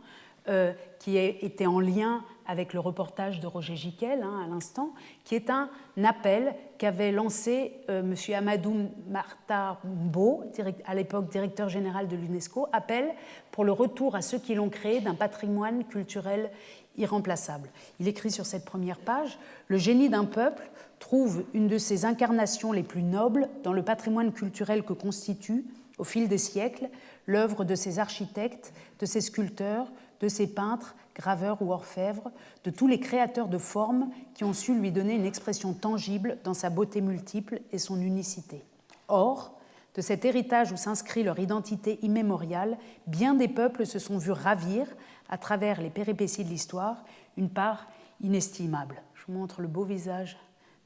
qui était en lien avec le reportage de Roger Gicquel, à l'instant, qui est un appel qu'avait lancé M. Amadou Martar Mbo, à l'époque directeur général de l'UNESCO, appel pour le retour à ceux qui l'ont créé d'un patrimoine culturel irremplaçable. Il écrit sur cette première page « Le génie d'un peuple trouve une de ses incarnations les plus nobles dans le patrimoine culturel que constitue, au fil des siècles, l'œuvre de ses architectes, de ses sculpteurs, de ses peintres, graveurs ou orfèvres, de tous les créateurs de formes qui ont su lui donner une expression tangible dans sa beauté multiple et son unicité. Or, de cet héritage où s'inscrit leur identité immémoriale, bien des peuples se sont vus ravir, à travers les péripéties de l'histoire, une part inestimable. » Je vous montre le beau visage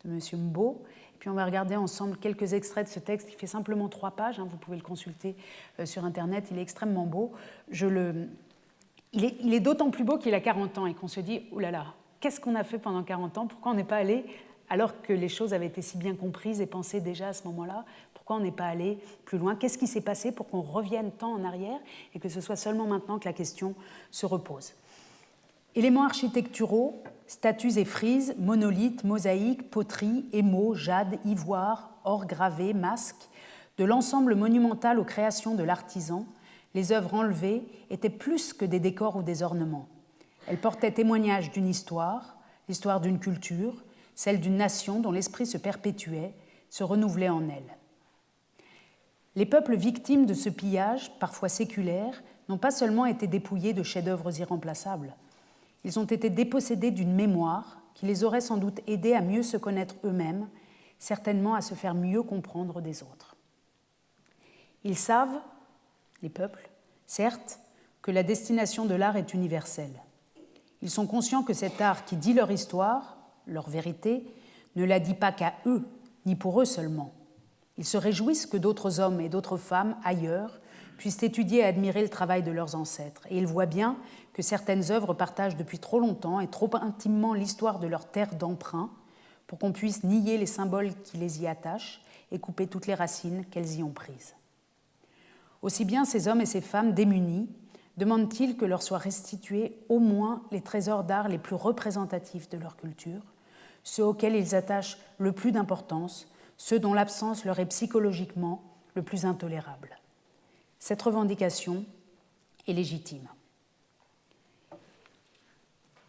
de M. Mbo. Puis on va regarder ensemble quelques extraits de ce texte qui fait simplement 3 pages. Vous pouvez le consulter sur Internet, il est extrêmement beau. Il est d'autant plus beau qu'il a 40 ans et qu'on se dit « Ouh là là, qu'est-ce qu'on a fait pendant 40 ans? Pourquoi on n'est pas allé alors que les choses avaient été si bien comprises et pensées déjà à ce moment-là? Pourquoi on n'est pas allé plus loin? Qu'est-ce qui s'est passé pour qu'on revienne tant en arrière et que ce soit seulement maintenant que la question se repose? Éléments architecturaux, statues et frises, monolithes, mosaïques, poteries, émaux, jade, ivoire, or gravé, masques, de l'ensemble monumental aux créations de l'artisan, les œuvres enlevées étaient plus que des décors ou des ornements. Elles portaient témoignage d'une histoire, l'histoire d'une culture, celle d'une nation dont l'esprit se perpétuait, se renouvelait en elle. Les peuples victimes de ce pillage, parfois séculaire, n'ont pas seulement été dépouillés de chefs-d'œuvre irremplaçables. Ils ont été dépossédés d'une mémoire qui les aurait sans doute aidés à mieux se connaître eux-mêmes, certainement à se faire mieux comprendre des autres. Ils savent, les peuples, certes, que la destination de l'art est universelle. Ils sont conscients que cet art qui dit leur histoire, leur vérité, ne la dit pas qu'à eux, ni pour eux seulement. Ils se réjouissent que d'autres hommes et d'autres femmes, ailleurs, puissent étudier et admirer le travail de leurs ancêtres. Et ils voient bien que certaines œuvres partagent depuis trop longtemps et trop intimement l'histoire de leur terre d'emprunt pour qu'on puisse nier les symboles qui les y attachent et couper toutes les racines qu'elles y ont prises. Aussi bien ces hommes et ces femmes démunis demandent-ils que leur soient restitués au moins les trésors d'art les plus représentatifs de leur culture, ceux auxquels ils attachent le plus d'importance, ceux dont l'absence leur est psychologiquement le plus intolérable. Cette revendication est légitime.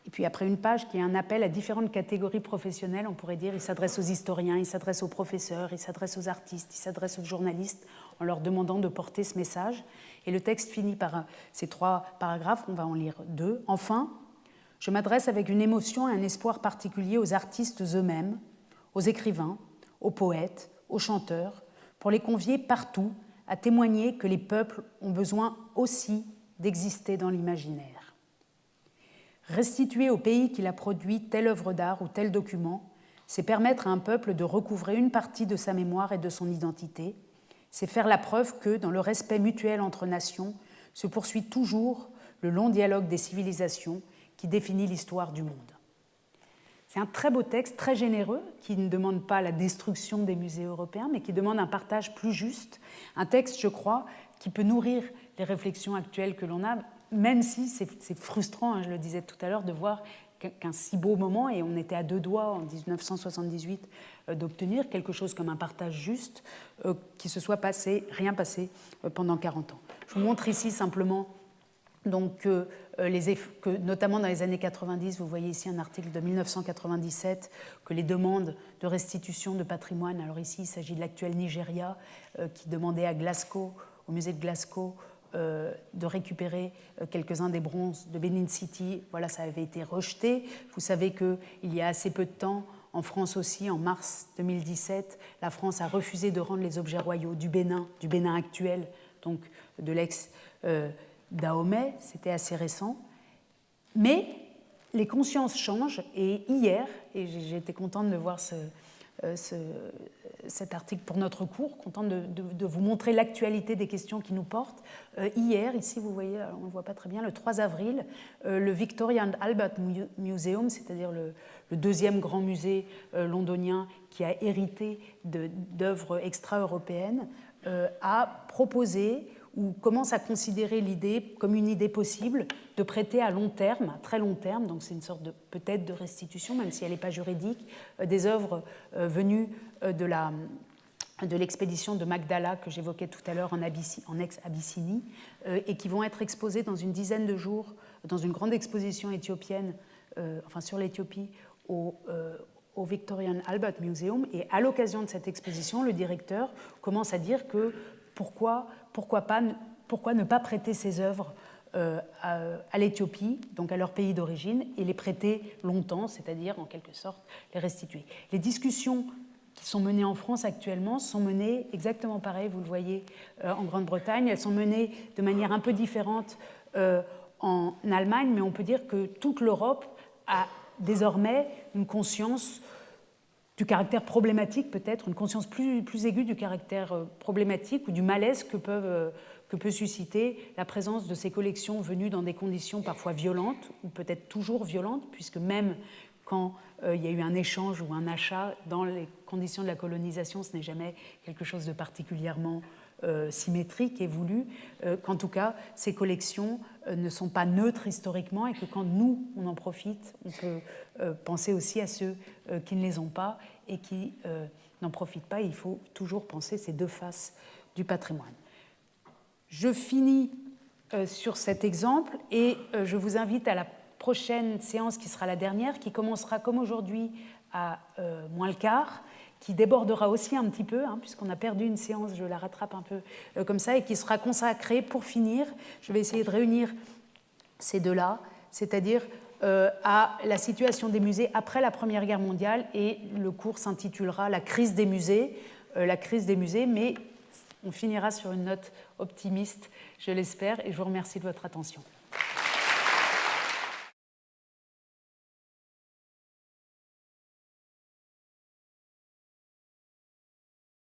Et puis après une page qui est un appel à différentes catégories professionnelles, on pourrait dire, il s'adresse aux historiens, il s'adresse aux professeurs, il s'adresse aux artistes, il s'adresse aux journalistes en leur demandant de porter ce message. Et le texte finit par ces 3 paragraphes, on va en lire 2. Enfin, je m'adresse avec une émotion et un espoir particulier aux artistes eux-mêmes, aux écrivains, aux poètes, aux chanteurs, pour les convier partout à témoigner que les peuples ont besoin aussi d'exister dans l'imaginaire. Restituer au pays qu'il a produit telle œuvre d'art ou tel document, c'est permettre à un peuple de recouvrer une partie de sa mémoire et de son identité, c'est faire la preuve que, dans le respect mutuel entre nations, se poursuit toujours le long dialogue des civilisations qui définit l'histoire du monde. C'est un très beau texte, très généreux, qui ne demande pas la destruction des musées européens, mais qui demande un partage plus juste. Un texte, je crois, qui peut nourrir les réflexions actuelles que l'on a, même si c'est frustrant, je le disais tout à l'heure, de voir qu'un si beau moment, et on était à 2 doigts en 1978 d'obtenir quelque chose comme un partage juste, qui se soit rien passé pendant 40 ans. Je vous montre ici simplement donc, que notamment dans les années 90, vous voyez ici un article de 1997, que les demandes de restitution de patrimoine, alors ici il s'agit de l'actuel Nigeria, qui demandait à Glasgow, au musée de Glasgow, de récupérer quelques-uns des bronzes de Benin City. Voilà, ça avait été rejeté. Vous savez qu'il y a assez peu de temps, en France aussi, en mars 2017, la France a refusé de rendre les objets royaux du Bénin actuel, donc de l'ex-Dahomey, c'était assez récent. Mais les consciences changent, et hier, et j'ai été contente de voir cet article pour notre cours, contente de vous montrer l'actualité des questions qui nous portent. Hier, ici vous voyez, on ne le voit pas très bien, le 3 avril, le Victoria and Albert Museum, c'est-à-dire le deuxième grand musée londonien qui a hérité d'œuvres extra-européennes, a proposé ou commence à considérer l'idée comme une idée possible de prêter à long terme, à très long terme, donc c'est une sorte peut-être de restitution, même si elle n'est pas juridique, des œuvres venues de l'expédition de Magdala que j'évoquais tout à l'heure en ex-Abyssinie, et qui vont être exposées dans une dizaine de jours dans une grande exposition éthiopienne, sur l'Éthiopie, au Victorian Albert Museum. Et à l'occasion de cette exposition, le directeur commence à dire que pourquoi ne pas prêter ces œuvres à l'Éthiopie, donc à leur pays d'origine, et les prêter longtemps, c'est-à-dire en quelque sorte les restituer. Les discussions qui sont menées en France actuellement sont menées exactement pareil, vous le voyez en Grande-Bretagne, elles sont menées de manière un peu différente en Allemagne, mais on peut dire que toute l'Europe a désormais une conscience du caractère problématique, peut-être, une conscience plus aiguë du caractère problématique ou du malaise que peut susciter la présence de ces collections venues dans des conditions parfois violentes, ou peut-être toujours violentes, puisque même quand il y a eu un échange ou un achat. Dans les conditions de la colonisation, ce n'est jamais quelque chose de particulièrement symétrique et voulu, qu'en tout cas, ces collections ne sont pas neutres historiquement et que quand nous, on en profite, on peut penser aussi à ceux qui ne les ont pas et qui n'en profitent pas. Il faut toujours penser ces deux faces du patrimoine. Je finis sur cet exemple et je vous invite à la prochaine séance qui sera la dernière, qui commencera comme aujourd'hui à moins le quart, qui débordera aussi un petit peu, puisqu'on a perdu une séance, je la rattrape un peu comme ça, et qui sera consacrée, pour finir, je vais essayer de réunir ces deux-là, c'est-à-dire à la situation des musées après la Première Guerre mondiale, et le cours s'intitulera « La crise des musées », mais on finira sur une note optimiste, je l'espère, et je vous remercie de votre attention.